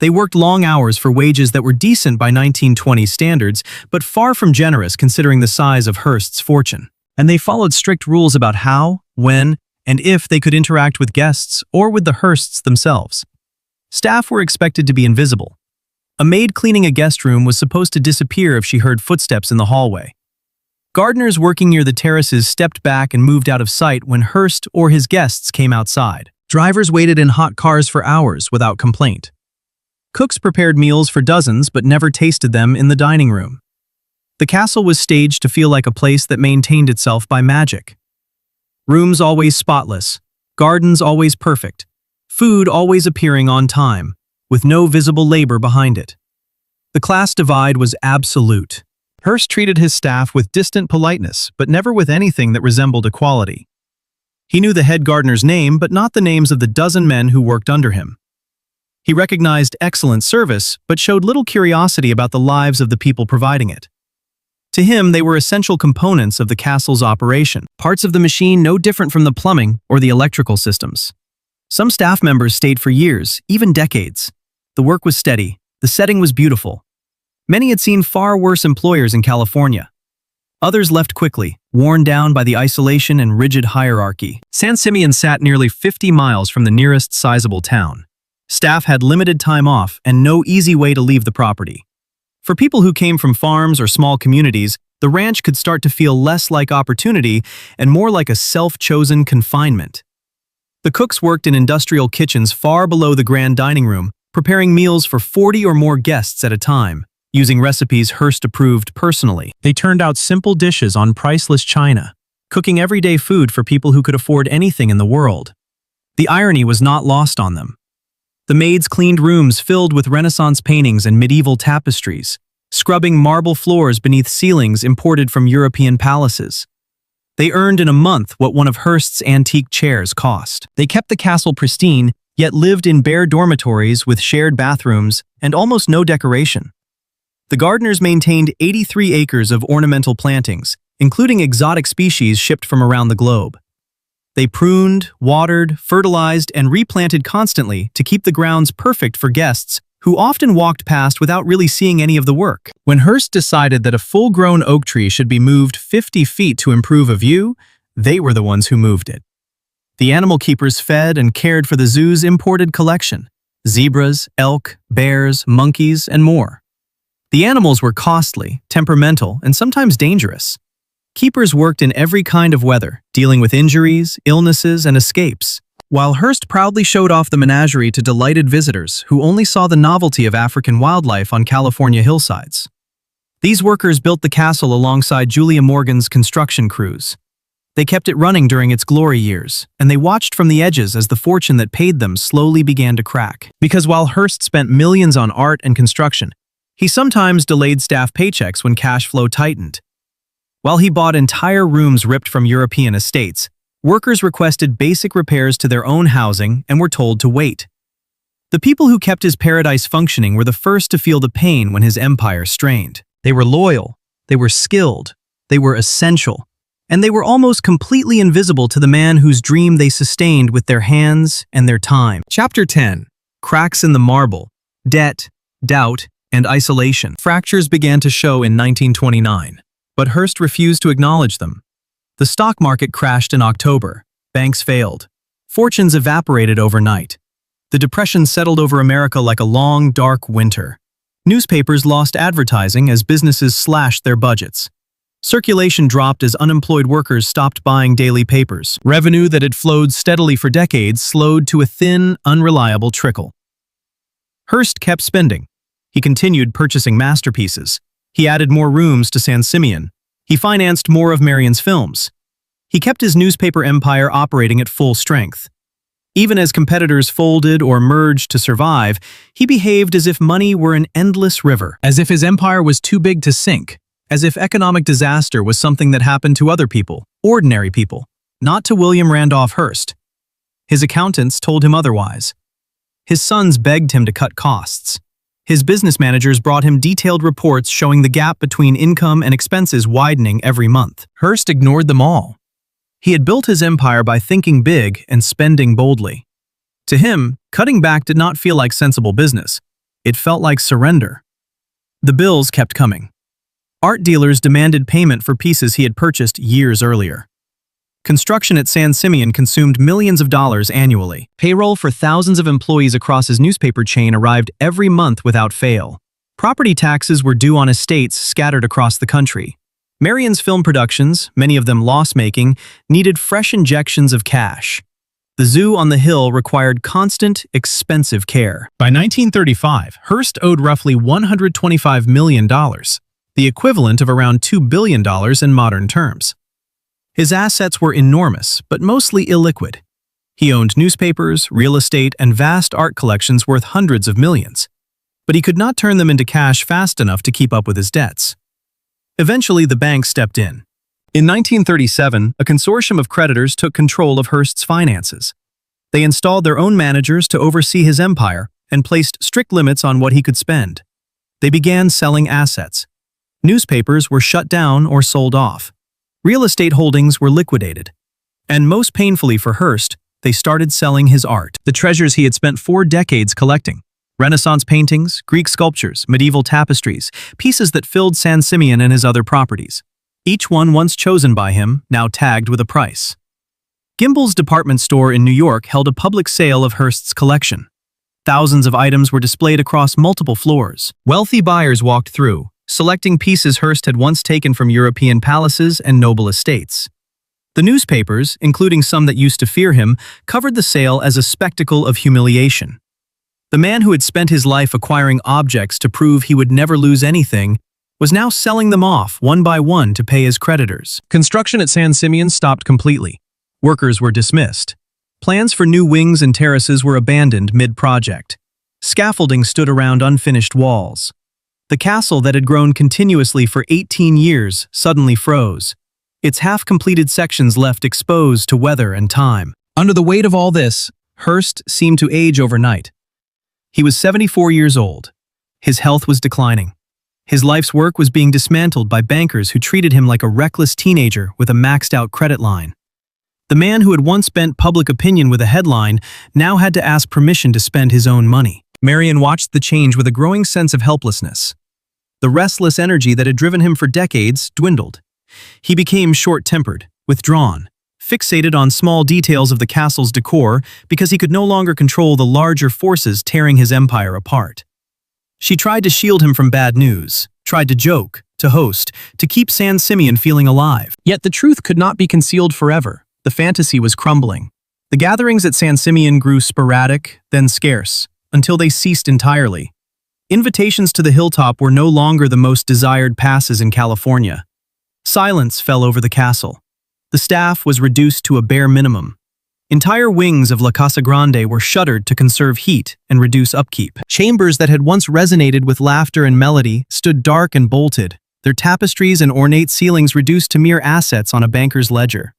They worked long hours for wages that were decent by 1920 standards, but far from generous considering the size of Hearst's fortune. And they followed strict rules about how, when, and if they could interact with guests or with the Hearsts themselves. Staff were expected to be invisible. A maid cleaning a guest room was supposed to disappear if she heard footsteps in the hallway. Gardeners working near the terraces stepped back and moved out of sight when Hearst or his guests came outside. Drivers waited in hot cars for hours without complaint. Cooks prepared meals for dozens but never tasted them in the dining room. The castle was staged to feel like a place that maintained itself by magic. Rooms always spotless, gardens always perfect, food always appearing on time, with no visible labor behind it. The class divide was absolute. Hearst treated his staff with distant politeness, but never with anything that resembled equality. He knew the head gardener's name, but not the names of the dozen men who worked under him. He recognized excellent service, but showed little curiosity about the lives of the people providing it. To him, they were essential components of the castle's operation, parts of the machine no different from the plumbing or the electrical systems. Some staff members stayed for years, even decades. The work was steady, the setting was beautiful. Many had seen far worse employers in California. Others left quickly, worn down by the isolation and rigid hierarchy. San Simeon sat nearly 50 miles from the nearest sizable town. Staff had limited time off and no easy way to leave the property. For people who came from farms or small communities, the ranch could start to feel less like opportunity and more like a self-chosen confinement. The cooks worked in industrial kitchens far below the grand dining room, preparing meals for 40 or more guests at a time, using recipes Hearst approved personally. They turned out simple dishes on priceless china, cooking everyday food for people who could afford anything in the world. The irony was not lost on them. The maids cleaned rooms filled with Renaissance paintings and medieval tapestries, scrubbing marble floors beneath ceilings imported from European palaces. They earned in a month what one of Hearst's antique chairs cost. They kept the castle pristine yet lived in bare dormitories with shared bathrooms and almost no decoration. The gardeners maintained 83 acres of ornamental plantings, including exotic species shipped from around the globe. They pruned, watered, fertilized, and replanted constantly to keep the grounds perfect for guests who often walked past without really seeing any of the work. When Hearst decided that a full-grown oak tree should be moved 50 feet to improve a view, they were the ones who moved it. The animal keepers fed and cared for the zoo's imported collection: zebras, elk, bears, monkeys, and more. The animals were costly, temperamental, and sometimes dangerous. Keepers worked in every kind of weather, dealing with injuries, illnesses, and escapes, while Hearst proudly showed off the menagerie to delighted visitors who only saw the novelty of African wildlife on California hillsides. These workers built the castle alongside Julia Morgan's construction crews. They kept it running during its glory years, and they watched from the edges as the fortune that paid them slowly began to crack. Because while Hearst spent millions on art and construction, he sometimes delayed staff paychecks when cash flow tightened. While he bought entire rooms ripped from European estates, workers requested basic repairs to their own housing and were told to wait. The people who kept his paradise functioning were the first to feel the pain when his empire strained. They were loyal, they were skilled, they were essential, and they were almost completely invisible to the man whose dream they sustained with their hands and their time. Chapter 10. Cracks in the marble, debt, doubt, and isolation. Fractures began to show in 1929, but Hearst refused to acknowledge them. The stock market crashed in October, banks failed, fortunes evaporated overnight. The Depression settled over America like a long, dark winter. Newspapers lost advertising as businesses slashed their budgets. Circulation dropped as unemployed workers stopped buying daily papers. Revenue that had flowed steadily for decades slowed to a thin, unreliable trickle. Hearst kept spending. He continued purchasing masterpieces. He added more rooms to San Simeon. He financed more of Marion's films. He kept his newspaper empire operating at full strength. Even as competitors folded or merged to survive, he behaved as if money were an endless river, as if his empire was too big to sink, as if economic disaster was something that happened to other people, ordinary people, not to William Randolph Hearst. His accountants told him otherwise. His sons begged him to cut costs. His business managers brought him detailed reports showing the gap between income and expenses widening every month. Hearst ignored them all. He had built his empire by thinking big and spending boldly. To him, cutting back did not feel like sensible business. It felt like surrender. The bills kept coming. Art dealers demanded payment for pieces he had purchased years earlier. Construction at San Simeon consumed millions of dollars annually. Payroll for thousands of employees across his newspaper chain arrived every month without fail. Property taxes were due on estates scattered across the country. Marion's film productions, many of them loss-making, needed fresh injections of cash. The zoo on the hill required constant, expensive care. By 1935, Hearst owed roughly $125 million, the equivalent of around $2 billion in modern terms. His assets were enormous, but mostly illiquid. He owned newspapers, real estate, and vast art collections worth hundreds of millions. But he could not turn them into cash fast enough to keep up with his debts. Eventually, the bank stepped in. In 1937, a consortium of creditors took control of Hearst's finances. They installed their own managers to oversee his empire and placed strict limits on what he could spend. They began selling assets. Newspapers were shut down or sold off. Real estate holdings were liquidated. And most painfully for Hearst, they started selling his art, the treasures he had spent 4 decades collecting. Renaissance paintings, Greek sculptures, medieval tapestries, pieces that filled San Simeon and his other properties. Each one once chosen by him, now tagged with a price. Gimbel's department store in New York held a public sale of Hearst's collection. Thousands of items were displayed across multiple floors. Wealthy buyers walked through, selecting pieces Hearst had once taken from European palaces and noble estates. The newspapers, including some that used to fear him, covered the sale as a spectacle of humiliation. The man who had spent his life acquiring objects to prove he would never lose anything was now selling them off one by one to pay his creditors. Construction at San Simeon stopped completely. Workers were dismissed. Plans for new wings and terraces were abandoned mid-project. Scaffolding stood around unfinished walls. The castle that had grown continuously for 18 years suddenly froze, its half-completed sections left exposed to weather and time. Under the weight of all this, Hearst seemed to age overnight. He was 74 years old. His health was declining. His life's work was being dismantled by bankers who treated him like a reckless teenager with a maxed-out credit line. The man who had once bent public opinion with a headline now had to ask permission to spend his own money. Marion watched the change with a growing sense of helplessness. The restless energy that had driven him for decades dwindled. He became short-tempered, withdrawn, fixated on small details of the castle's decor because he could no longer control the larger forces tearing his empire apart. She tried to shield him from bad news, tried to joke, to host, to keep San Simeon feeling alive. Yet the truth could not be concealed forever. The fantasy was crumbling. The gatherings at San Simeon grew sporadic, then scarce, until they ceased entirely. Invitations to the hilltop were no longer the most desired passes in California. Silence fell over the castle. The staff was reduced to a bare minimum. Entire wings of La Casa Grande were shuttered to conserve heat and reduce upkeep. Chambers that had once resonated with laughter and melody stood dark and bolted, their tapestries and ornate ceilings reduced to mere assets on a banker's ledger.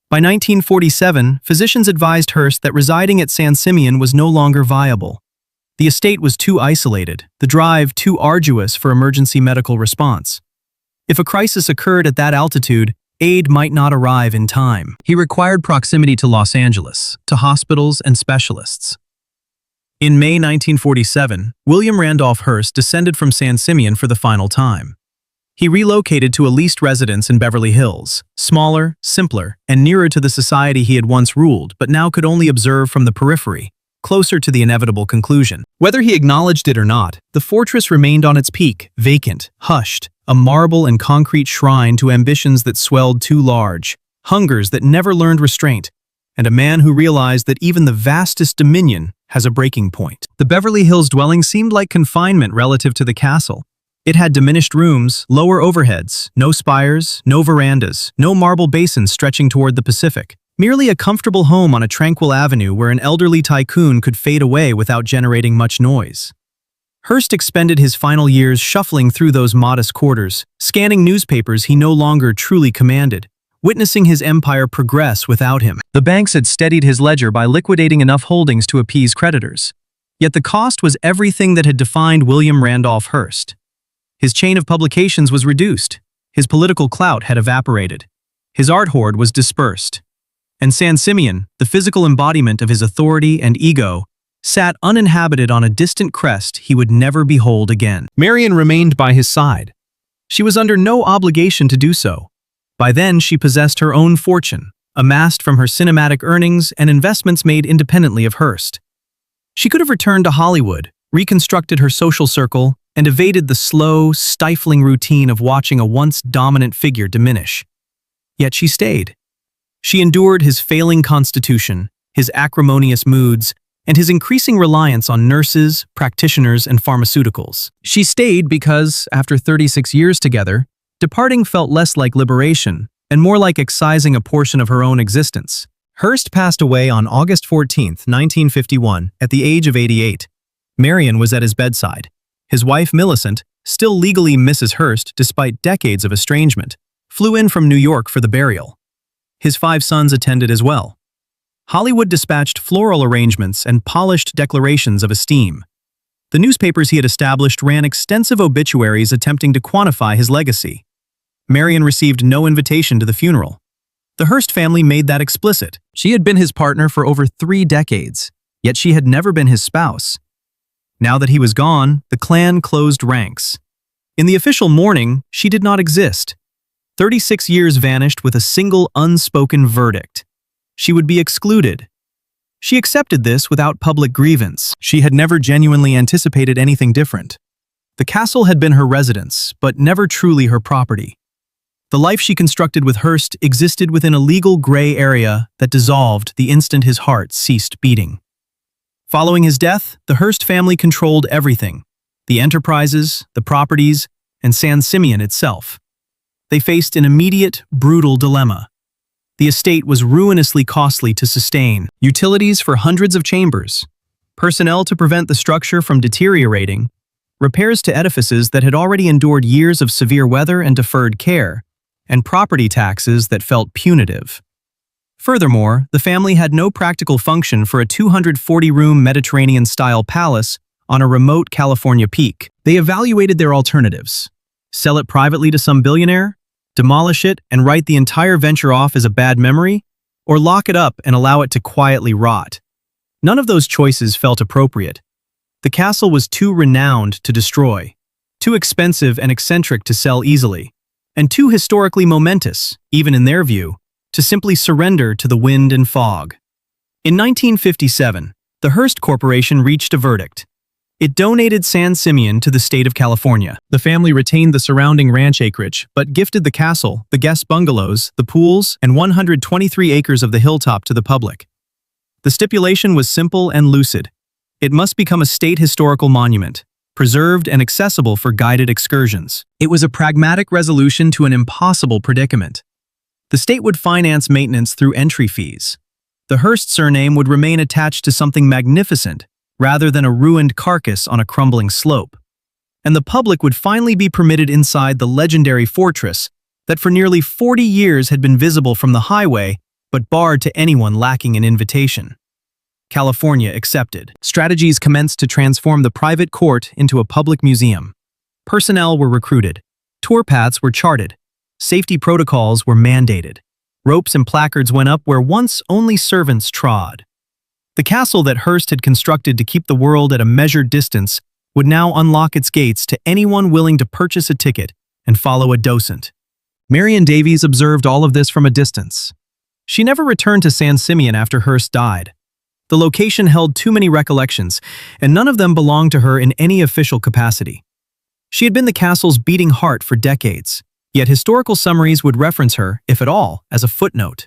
By 1947, physicians advised Hearst that residing at San Simeon was no longer viable. The estate was too isolated, the drive too arduous for emergency medical response. If a crisis occurred at that altitude, aid might not arrive in time. He required proximity to Los Angeles, to hospitals and specialists. In May 1947, William Randolph Hearst descended from San Simeon for the final time. He relocated to a leased residence in Beverly Hills, smaller, simpler, and nearer to the society he had once ruled but now could only observe from the periphery, closer to the inevitable conclusion. Whether he acknowledged it or not, the fortress remained on its peak, vacant, hushed, a marble and concrete shrine to ambitions that swelled too large, hungers that never learned restraint, and a man who realized that even the vastest dominion has a breaking point. The Beverly Hills dwelling seemed like confinement relative to the castle. It had diminished rooms, lower overheads, no spires, no verandas, no marble basins stretching toward the Pacific. Merely a comfortable home on a tranquil avenue where an elderly tycoon could fade away without generating much noise. Hearst expended his final years shuffling through those modest quarters, scanning newspapers he no longer truly commanded, witnessing his empire progress without him. The banks had steadied his ledger by liquidating enough holdings to appease creditors. Yet the cost was everything that had defined William Randolph Hearst. His chain of publications was reduced, his political clout had evaporated, his art hoard was dispersed, and San Simeon, the physical embodiment of his authority and ego, sat uninhabited on a distant crest he would never behold again. Marion remained by his side. She was under no obligation to do so. By then she possessed her own fortune, amassed from her cinematic earnings and investments made independently of Hearst. She could have returned to Hollywood, reconstructed her social circle, and evaded the slow, stifling routine of watching a once dominant figure diminish. Yet she stayed. She endured his failing constitution, his acrimonious moods, and his increasing reliance on nurses, practitioners, and pharmaceuticals. She stayed because, after 36 years together, departing felt less like liberation and more like excising a portion of her own existence. Hearst passed away on August 14, 1951, at the age of 88. Marion was at his bedside. His wife, Millicent, still legally Mrs. Hearst despite decades of estrangement, flew in from New York for the burial. His 5 sons attended as well. Hollywood dispatched floral arrangements and polished declarations of esteem. The newspapers he had established ran extensive obituaries attempting to quantify his legacy. Marion received no invitation to the funeral. The Hearst family made that explicit. She had been his partner for over 3 decades, yet she had never been his spouse. Now that he was gone, the clan closed ranks. In the official mourning, she did not exist. 36 years vanished with a single unspoken verdict. She would be excluded. She accepted this without public grievance. She had never genuinely anticipated anything different. The castle had been her residence, but never truly her property. The life she constructed with Hearst existed within a legal gray area that dissolved the instant his heart ceased beating. Following his death, the Hearst family controlled everything: the enterprises, the properties, and San Simeon itself. They faced an immediate, brutal dilemma. The estate was ruinously costly to sustain, utilities for hundreds of chambers, personnel to prevent the structure from deteriorating, repairs to edifices that had already endured years of severe weather and deferred care, and property taxes that felt punitive. Furthermore, the family had no practical function for a 240-room Mediterranean-style palace on a remote California peak. They evaluated their alternatives. Sell it privately to some billionaire? Demolish it and write the entire venture off as a bad memory? Or lock it up and allow it to quietly rot? None of those choices felt appropriate. The castle was too renowned to destroy, too expensive and eccentric to sell easily, and too historically momentous, even in their view, to simply surrender to the wind and fog. In 1957, the Hearst Corporation reached a verdict. It donated San Simeon to the state of California. The family retained the surrounding ranch acreage, but gifted the castle, the guest bungalows, the pools, and 123 acres of the hilltop to the public. The stipulation was simple and lucid. It must become a state historical monument, preserved and accessible for guided excursions. It was a pragmatic resolution to an impossible predicament. The state would finance maintenance through entry fees. The Hearst surname would remain attached to something magnificent, rather than a ruined carcass on a crumbling slope. And the public would finally be permitted inside the legendary fortress that for nearly 40 years had been visible from the highway, but barred to anyone lacking an invitation. California accepted. Strategies commenced to transform the private court into a public museum. Personnel were recruited. Tour paths were charted. Safety protocols were mandated. Ropes and placards went up where once only servants trod. The castle that Hearst had constructed to keep the world at a measured distance would now unlock its gates to anyone willing to purchase a ticket and follow a docent. Marion Davies observed all of this from a distance. She never returned to San Simeon after Hearst died. The location held too many recollections, and none of them belonged to her in any official capacity. She had been the castle's beating heart for decades, yet historical summaries would reference her, if at all, as a footnote.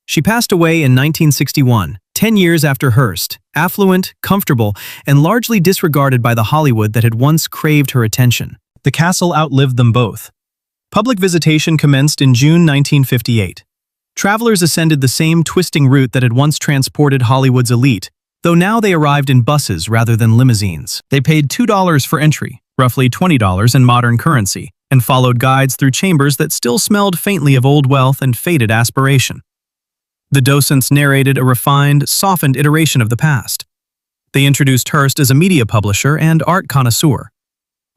She passed away in 1961, 10 years after Hearst, affluent, comfortable, and largely disregarded by the Hollywood that had once craved her attention. The castle outlived them both. Public visitation commenced in June 1958. Travelers ascended the same twisting route that had once transported Hollywood's elite, though now they arrived in buses rather than limousines. They paid $2 for entry, roughly $20 in modern currency, and followed guides through chambers that still smelled faintly of old wealth and faded aspiration. The docents narrated a refined, softened iteration of the past. They introduced Hearst as a media publisher and art connoisseur.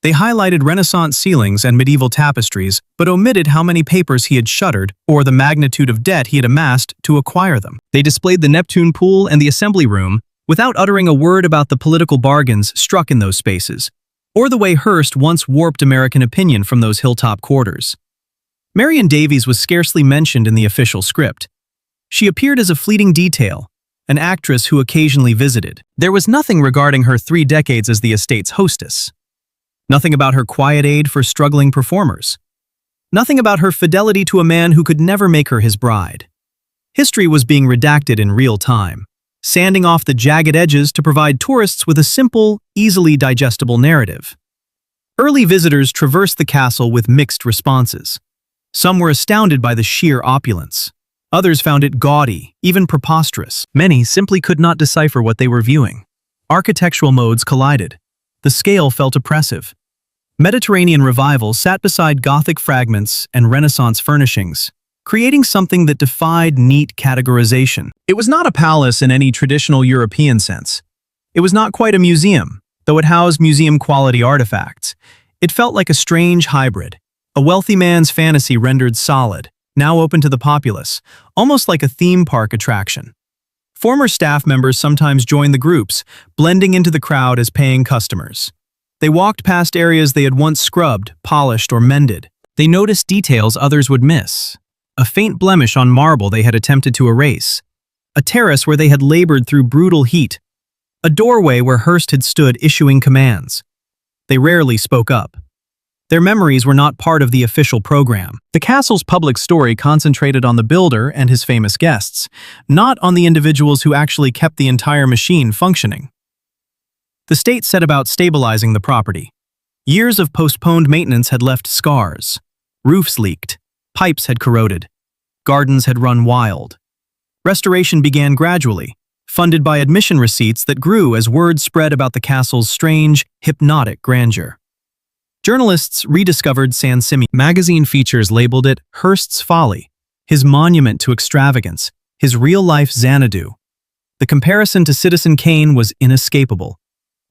They highlighted Renaissance ceilings and medieval tapestries, but omitted how many papers he had shuttered or the magnitude of debt he had amassed to acquire them. They displayed the Neptune pool and the assembly room without uttering a word about the political bargains struck in those spaces, or the way Hearst once warped American opinion from those hilltop quarters. Marion Davies was scarcely mentioned in the official script. She appeared as a fleeting detail, an actress who occasionally visited. There was nothing regarding her 3 decades as the estate's hostess. Nothing about her quiet aid for struggling performers. Nothing about her fidelity to a man who could never make her his bride. History was being redacted in real time, sanding off the jagged edges to provide tourists with a simple, easily digestible narrative. Early visitors traversed the castle with mixed responses. Some were astounded by the sheer opulence. Others found it gaudy, even preposterous. Many simply could not decipher what they were viewing. Architectural modes collided. The scale felt oppressive. Mediterranean revival sat beside Gothic fragments and Renaissance furnishings, creating something that defied neat categorization. It was not a palace in any traditional European sense. It was not quite a museum, though it housed museum-quality artifacts. It felt like a strange hybrid, a wealthy man's fantasy rendered solid, now open to the populace, almost like a theme park attraction. Former staff members sometimes joined the groups, blending into the crowd as paying customers. They walked past areas they had once scrubbed, polished, or mended. They noticed details others would miss. A faint blemish on marble they had attempted to erase. A terrace where they had labored through brutal heat. A doorway where Hearst had stood issuing commands. They rarely spoke up. Their memories were not part of the official program. The castle's public story concentrated on the builder and his famous guests, not on the individuals who actually kept the entire machine functioning. The state set about stabilizing the property. Years of postponed maintenance had left scars. Roofs leaked. Pipes had corroded. Gardens had run wild. Restoration began gradually, funded by admission receipts that grew as word spread about the castle's strange, hypnotic grandeur. Journalists rediscovered San Simeon. Magazine features labeled it Hearst's Folly, his monument to extravagance, his real-life Xanadu. The comparison to Citizen Kane was inescapable.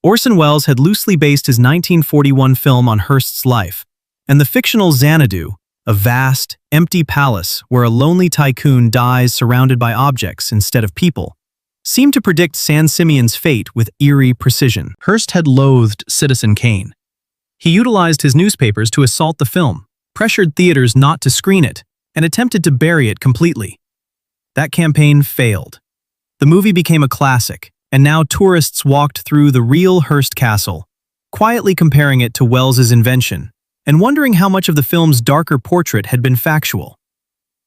Orson Welles had loosely based his 1941 film on Hearst's life, and the fictional Xanadu, a vast, empty palace where a lonely tycoon dies surrounded by objects instead of people, seemed to predict San Simeon's fate with eerie precision. Hearst had loathed Citizen Kane. He utilized his newspapers to assault the film, pressured theaters not to screen it, and attempted to bury it completely. That campaign failed. The movie became a classic, and now tourists walked through the real Hearst Castle, quietly comparing it to Welles's invention, and wondering how much of the film's darker portrait had been factual.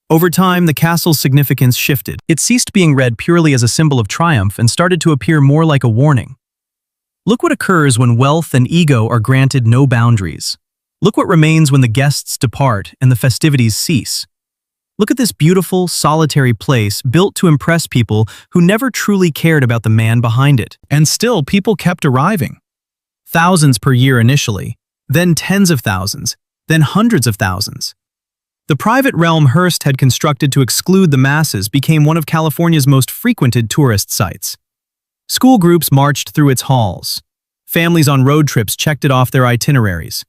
Over time, the castle's significance shifted. It ceased being read purely as a symbol of triumph and started to appear more like a warning. Look what occurs when wealth and ego are granted no boundaries. Look what remains when the guests depart and the festivities cease. Look at this beautiful, solitary place built to impress people who never truly cared about the man behind it. And still, people kept arriving. Thousands per year initially, then tens of thousands, then hundreds of thousands. The private realm Hearst had constructed to exclude the masses became one of California's most frequented tourist sites. School groups marched through its halls. Families on road trips checked it off their itineraries.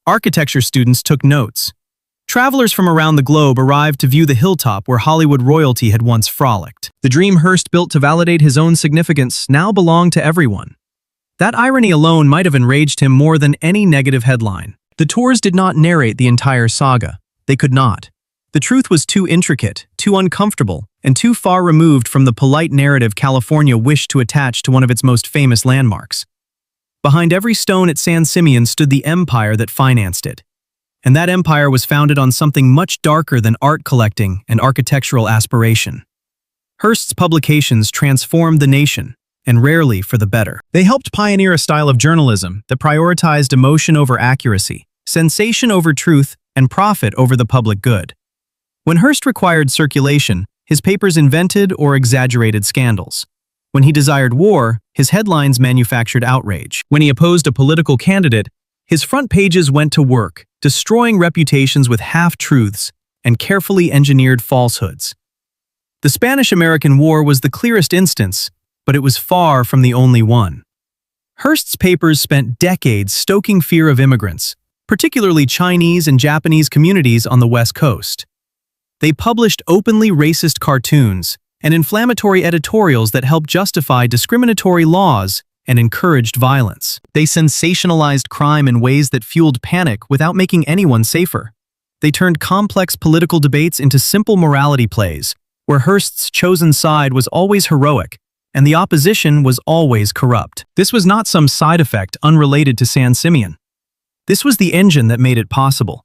Architecture students took notes. Travelers from around the globe arrived to view the hilltop where Hollywood royalty had once frolicked. The dream Hearst built to validate his own significance now belonged to everyone. That irony alone might have enraged him more than any negative headline. The tours did not narrate the entire saga. They could not. The truth was too intricate, too uncomfortable, and too far removed from the polite narrative California wished to attach to one of its most famous landmarks. Behind every stone at San Simeon stood the empire that financed it. And that empire was founded on something much darker than art collecting and architectural aspiration. Hearst's publications transformed the nation, and rarely for the better. They helped pioneer a style of journalism that prioritized emotion over accuracy, sensation over truth, and profit over the public good. When Hearst required circulation, his papers invented or exaggerated scandals. When he desired war, his headlines manufactured outrage. When he opposed a political candidate, his front pages went to work, destroying reputations with half-truths and carefully engineered falsehoods. The Spanish-American War was the clearest instance, but it was far from the only one. Hearst's papers spent decades stoking fear of immigrants, particularly Chinese and Japanese communities on the West Coast. They published openly racist cartoons and inflammatory editorials that helped justify discriminatory laws and encouraged violence. They sensationalized crime in ways that fueled panic without making anyone safer. They turned complex political debates into simple morality plays, where Hearst's chosen side was always heroic and the opposition was always corrupt. This was not some side effect unrelated to San Simeon. This was the engine that made it possible.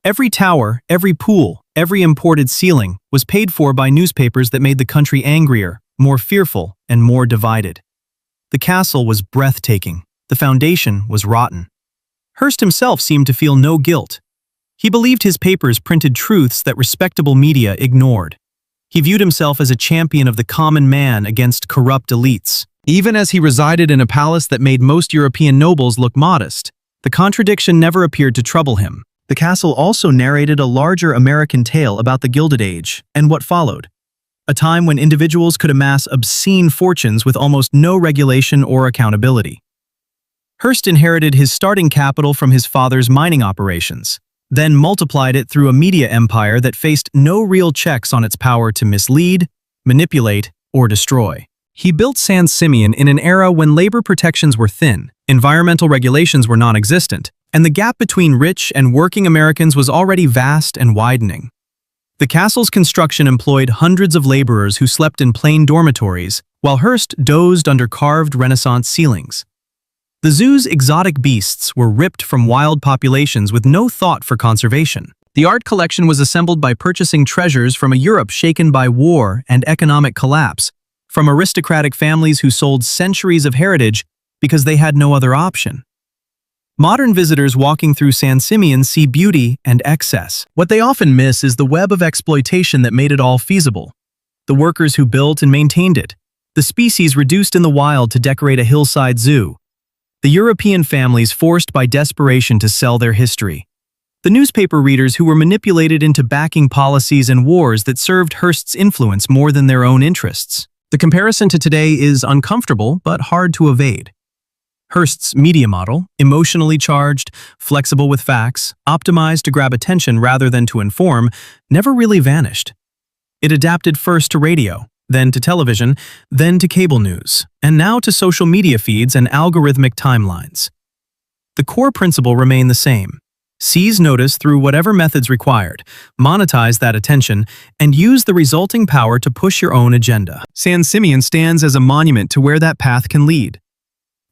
Every tower, every pool, every imported ceiling was paid for by newspapers that made the country angrier, more fearful, and more divided. The castle was breathtaking. The foundation was rotten. Hearst himself seemed to feel no guilt. He believed his papers printed truths that respectable media ignored. He viewed himself as a champion of the common man against corrupt elites. Even as he resided in a palace that made most European nobles look modest, the contradiction never appeared to trouble him. The castle also narrated a larger American tale about the Gilded Age and what followed. A time when individuals could amass obscene fortunes with almost no regulation or accountability. Hearst inherited his starting capital from his father's mining operations, then multiplied it through a media empire that faced no real checks on its power to mislead, manipulate, or destroy. He built San Simeon in an era when labor protections were thin, environmental regulations were non-existent, and the gap between rich and working Americans was already vast and widening. The castle's construction employed hundreds of laborers who slept in plain dormitories, while Hearst dozed under carved Renaissance ceilings. The zoo's exotic beasts were ripped from wild populations with no thought for conservation. The art collection was assembled by purchasing treasures from a Europe shaken by war and economic collapse, from aristocratic families who sold centuries of heritage because they had no other option. Modern visitors walking through San Simeon see beauty and excess. What they often miss is the web of exploitation that made it all feasible. The workers who built and maintained it. The species reduced in the wild to decorate a hillside zoo. The European families forced by desperation to sell their history. The newspaper readers who were manipulated into backing policies and wars that served Hearst's influence more than their own interests. The comparison to today is uncomfortable but hard to evade. Hearst's media model, emotionally charged, flexible with facts, optimized to grab attention rather than to inform, never really vanished. It adapted first to radio, then to television, then to cable news, and now to social media feeds and algorithmic timelines. The core principle remained the same. Seize notice through whatever methods required, monetize that attention, and use the resulting power to push your own agenda. San Simeon stands as a monument to where that path can lead.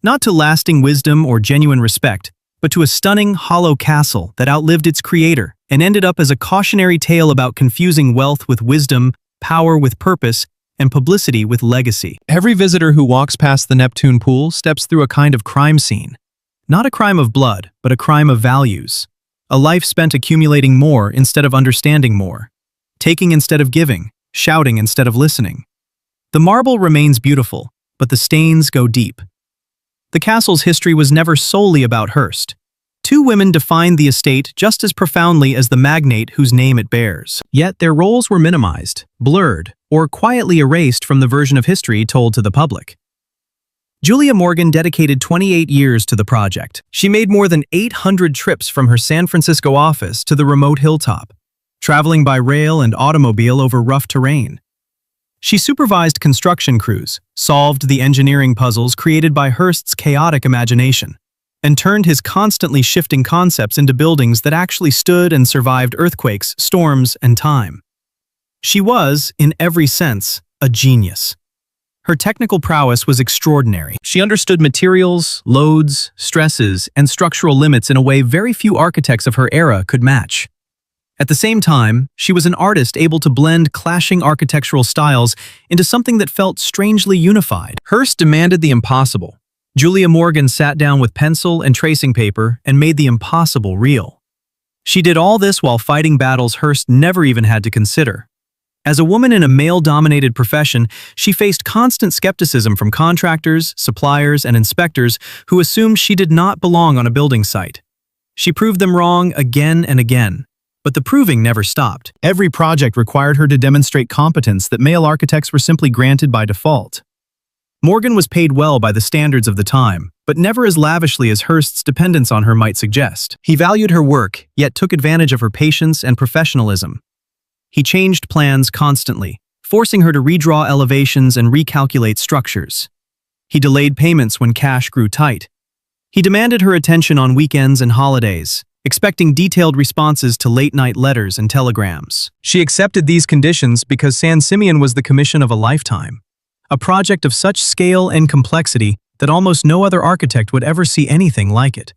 Not to lasting wisdom or genuine respect, but to a stunning, hollow castle that outlived its creator and ended up as a cautionary tale about confusing wealth with wisdom, power with purpose, and publicity with legacy. Every visitor who walks past the Neptune pool steps through a kind of crime scene. Not a crime of blood, but a crime of values. A life spent accumulating more instead of understanding more. Taking instead of giving, shouting instead of listening. The marble remains beautiful, but the stains go deep. The castle's history was never solely about Hearst. Two women defined the estate just as profoundly as the magnate whose name it bears. Yet their roles were minimized, blurred, or quietly erased from the version of history told to the public. Julia Morgan dedicated 28 years to the project. She made more than 800 trips from her San Francisco office to the remote hilltop, traveling by rail and automobile over rough terrain. She supervised construction crews, solved the engineering puzzles created by Hearst's chaotic imagination, and turned his constantly shifting concepts into buildings that actually stood and survived earthquakes, storms, and time. She was, in every sense, a genius. Her technical prowess was extraordinary. She understood materials, loads, stresses, and structural limits in a way very few architects of her era could match. At the same time, she was an artist able to blend clashing architectural styles into something that felt strangely unified. Hearst demanded the impossible. Julia Morgan sat down with pencil and tracing paper and made the impossible real. She did all this while fighting battles Hearst never even had to consider. As a woman in a male-dominated profession, she faced constant skepticism from contractors, suppliers, and inspectors who assumed she did not belong on a building site. She proved them wrong again and again. But the proving never stopped. Every project required her to demonstrate competence that male architects were simply granted by default. Morgan was paid well by the standards of the time, but never as lavishly as Hearst's dependence on her might suggest. He valued her work, yet took advantage of her patience and professionalism. He changed plans constantly, forcing her to redraw elevations and recalculate structures. He delayed payments when cash grew tight. He demanded her attention on weekends and holidays, expecting detailed responses to late-night letters and telegrams. She accepted these conditions because San Simeon was the commission of a lifetime, a project of such scale and complexity that almost no other architect would ever see anything like it.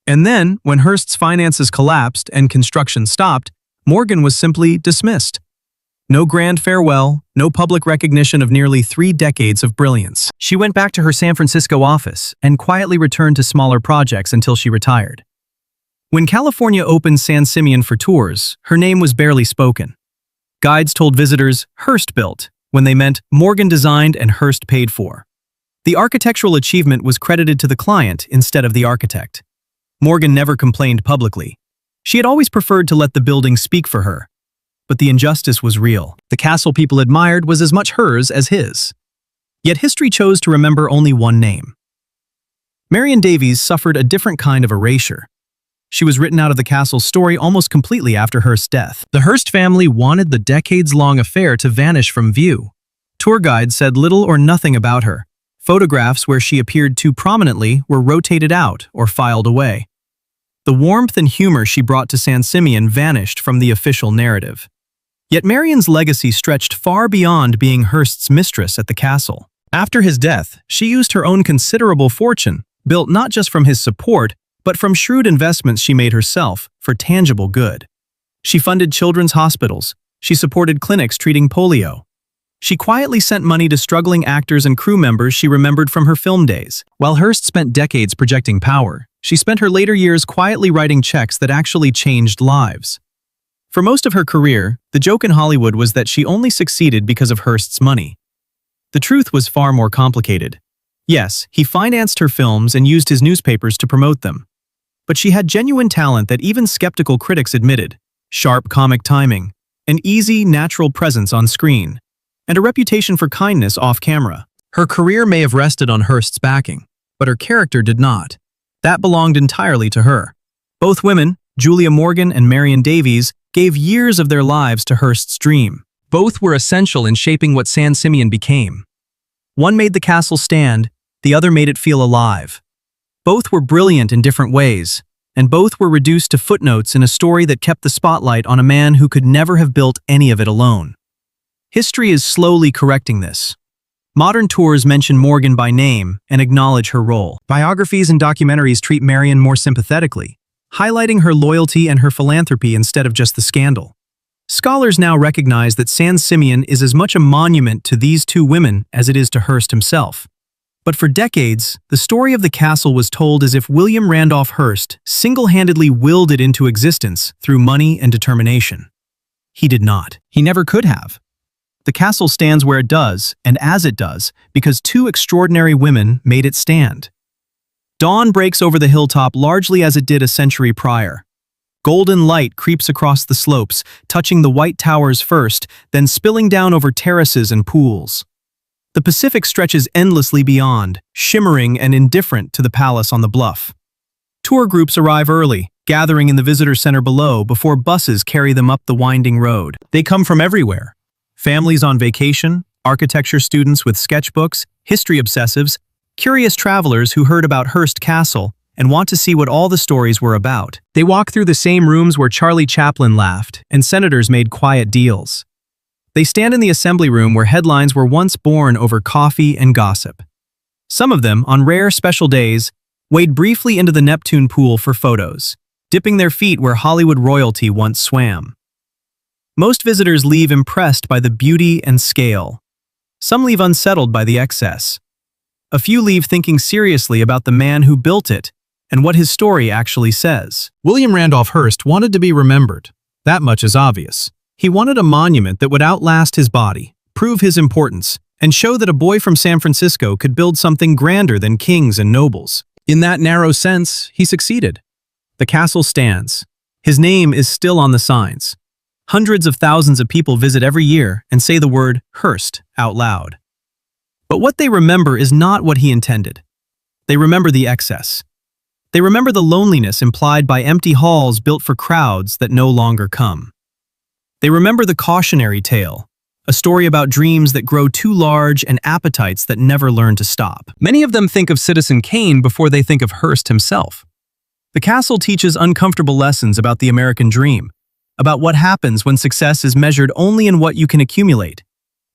And then, when Hearst's finances collapsed and construction stopped, Morgan was simply dismissed. No grand farewell, no public recognition of nearly 3 decades of brilliance. She went back to her San Francisco office and quietly returned to smaller projects until she retired. When California opened San Simeon for tours, her name was barely spoken. Guides told visitors Hearst built, when they meant Morgan designed and Hearst paid for. The architectural achievement was credited to the client instead of the architect. Morgan never complained publicly. She had always preferred to let the building speak for her. But the injustice was real. The castle people admired was as much hers as his. Yet history chose to remember only one name. Marion Davies suffered a different kind of erasure. She was written out of the castle's story almost completely after Hearst's death. The Hearst family wanted the decades-long affair to vanish from view. Tour guides said little or nothing about her. Photographs where she appeared too prominently were rotated out or filed away. The warmth and humor she brought to San Simeon vanished from the official narrative. Yet Marion's legacy stretched far beyond being Hearst's mistress at the castle. After his death, she used her own considerable fortune, built not just from his support, but from shrewd investments she made herself, for tangible good. She funded children's hospitals. She supported clinics treating polio. She quietly sent money to struggling actors and crew members she remembered from her film days. While Hearst spent decades projecting power, she spent her later years quietly writing checks that actually changed lives. For most of her career, the joke in Hollywood was that she only succeeded because of Hearst's money. The truth was far more complicated. Yes, he financed her films and used his newspapers to promote them. But she had genuine talent that even skeptical critics admitted: sharp comic timing, an easy, natural presence on screen, and a reputation for kindness off-camera. Her career may have rested on Hearst's backing, but her character did not. That belonged entirely to her. Both women, Julia Morgan and Marion Davies, gave years of their lives to Hearst's dream. Both were essential in shaping what San Simeon became. One made the castle stand, the other made it feel alive. Both were brilliant in different ways, and both were reduced to footnotes in a story that kept the spotlight on a man who could never have built any of it alone. History is slowly correcting this. Modern tours mention Morgan by name and acknowledge her role. Biographies and documentaries treat Marion more sympathetically, highlighting her loyalty and her philanthropy instead of just the scandal. Scholars now recognize that San Simeon is as much a monument to these two women as it is to Hearst himself. But for decades, the story of the castle was told as if William Randolph Hearst single-handedly willed it into existence through money and determination. He did not. He never could have. The castle stands where it does, and as it does, because two extraordinary women made it stand. Dawn breaks over the hilltop largely as it did a century prior. Golden light creeps across the slopes, touching the white towers first, then spilling down over terraces and pools. The Pacific stretches endlessly beyond, shimmering and indifferent to the palace on the bluff. Tour groups arrive early, gathering in the visitor center below before buses carry them up the winding road. They come from everywhere. Families on vacation, architecture students with sketchbooks, history obsessives, curious travelers who heard about Hearst Castle and want to see what all the stories were about. They walk through the same rooms where Charlie Chaplin laughed and senators made quiet deals. They stand in the assembly room where headlines were once born over coffee and gossip. Some of them, on rare special days, wade briefly into the Neptune pool for photos, dipping their feet where Hollywood royalty once swam. Most visitors leave impressed by the beauty and scale. Some leave unsettled by the excess. A few leave thinking seriously about the man who built it and what his story actually says. William Randolph Hearst wanted to be remembered. That much is obvious. He wanted a monument that would outlast his body, prove his importance, and show that a boy from San Francisco could build something grander than kings and nobles. In that narrow sense, he succeeded. The castle stands. His name is still on the signs. Hundreds of thousands of people visit every year and say the word Hearst out loud. But what they remember is not what he intended. They remember the excess. They remember the loneliness implied by empty halls built for crowds that no longer come. They remember the cautionary tale, a story about dreams that grow too large and appetites that never learn to stop. Many of them think of Citizen Kane before they think of Hearst himself. The castle teaches uncomfortable lessons about the American dream, about what happens when success is measured only in what you can accumulate,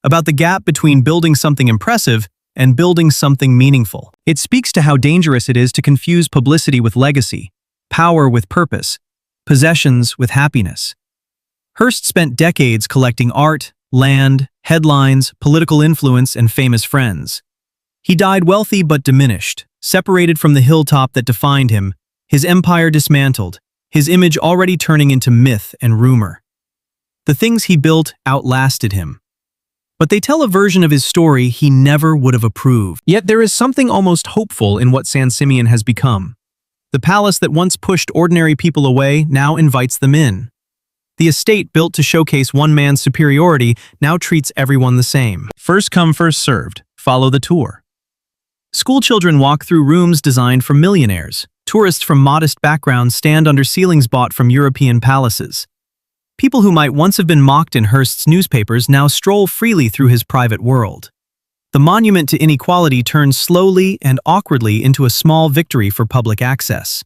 about the gap between building something impressive and building something meaningful. It speaks to how dangerous it is to confuse publicity with legacy, power with purpose, possessions with happiness. Hearst spent decades collecting art, land, headlines, political influence, and famous friends. He died wealthy but diminished, separated from the hilltop that defined him, his empire dismantled, his image already turning into myth and rumor. The things he built outlasted him. But they tell a version of his story he never would have approved. Yet there is something almost hopeful in what San Simeon has become. The palace that once pushed ordinary people away now invites them in. The estate built to showcase one man's superiority now treats everyone the same. First come, first served. Follow the tour. School children walk through rooms designed for millionaires. Tourists from modest backgrounds stand under ceilings bought from European palaces. People who might once have been mocked in Hearst's newspapers now stroll freely through his private world. The monument to inequality turns slowly and awkwardly into a small victory for public access.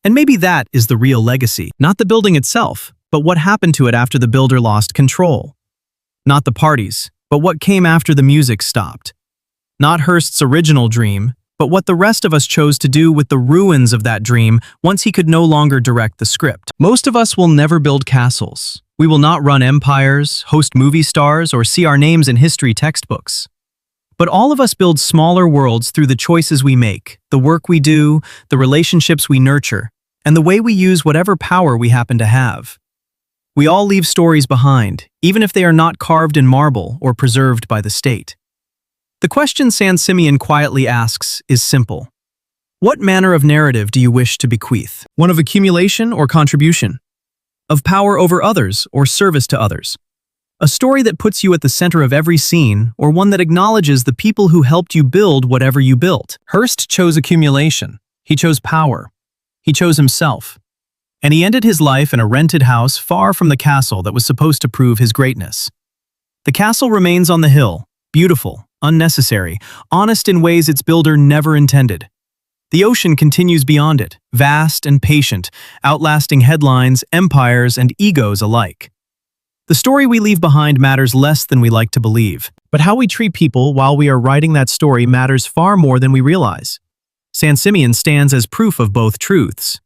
And maybe that is the real legacy. Not the building itself, but what happened to it after the builder lost control. Not the parties, but what came after the music stopped. Not Hearst's original dream, but what the rest of us chose to do with the ruins of that dream once he could no longer direct the script. Most of us will never build castles. We will not run empires, host movie stars, or see our names in history textbooks. But all of us build smaller worlds through the choices we make, the work we do, the relationships we nurture, and the way we use whatever power we happen to have. We all leave stories behind, even if they are not carved in marble or preserved by the state. The question San Simeon quietly asks is simple. What manner of narrative do you wish to bequeath? One of accumulation or contribution? Of power over others or service to others? A story that puts you at the center of every scene, or one that acknowledges the people who helped you build whatever you built? Hearst chose accumulation. He chose power. He chose himself. And he ended his life in a rented house far from the castle that was supposed to prove his greatness. The castle remains on the hill, beautiful, unnecessary, honest in ways its builder never intended. The ocean continues beyond it, vast and patient, outlasting headlines, empires, and egos alike. The story we leave behind matters less than we like to believe. But how we treat people while we are writing that story matters far more than we realize. San Simeon stands as proof of both truths.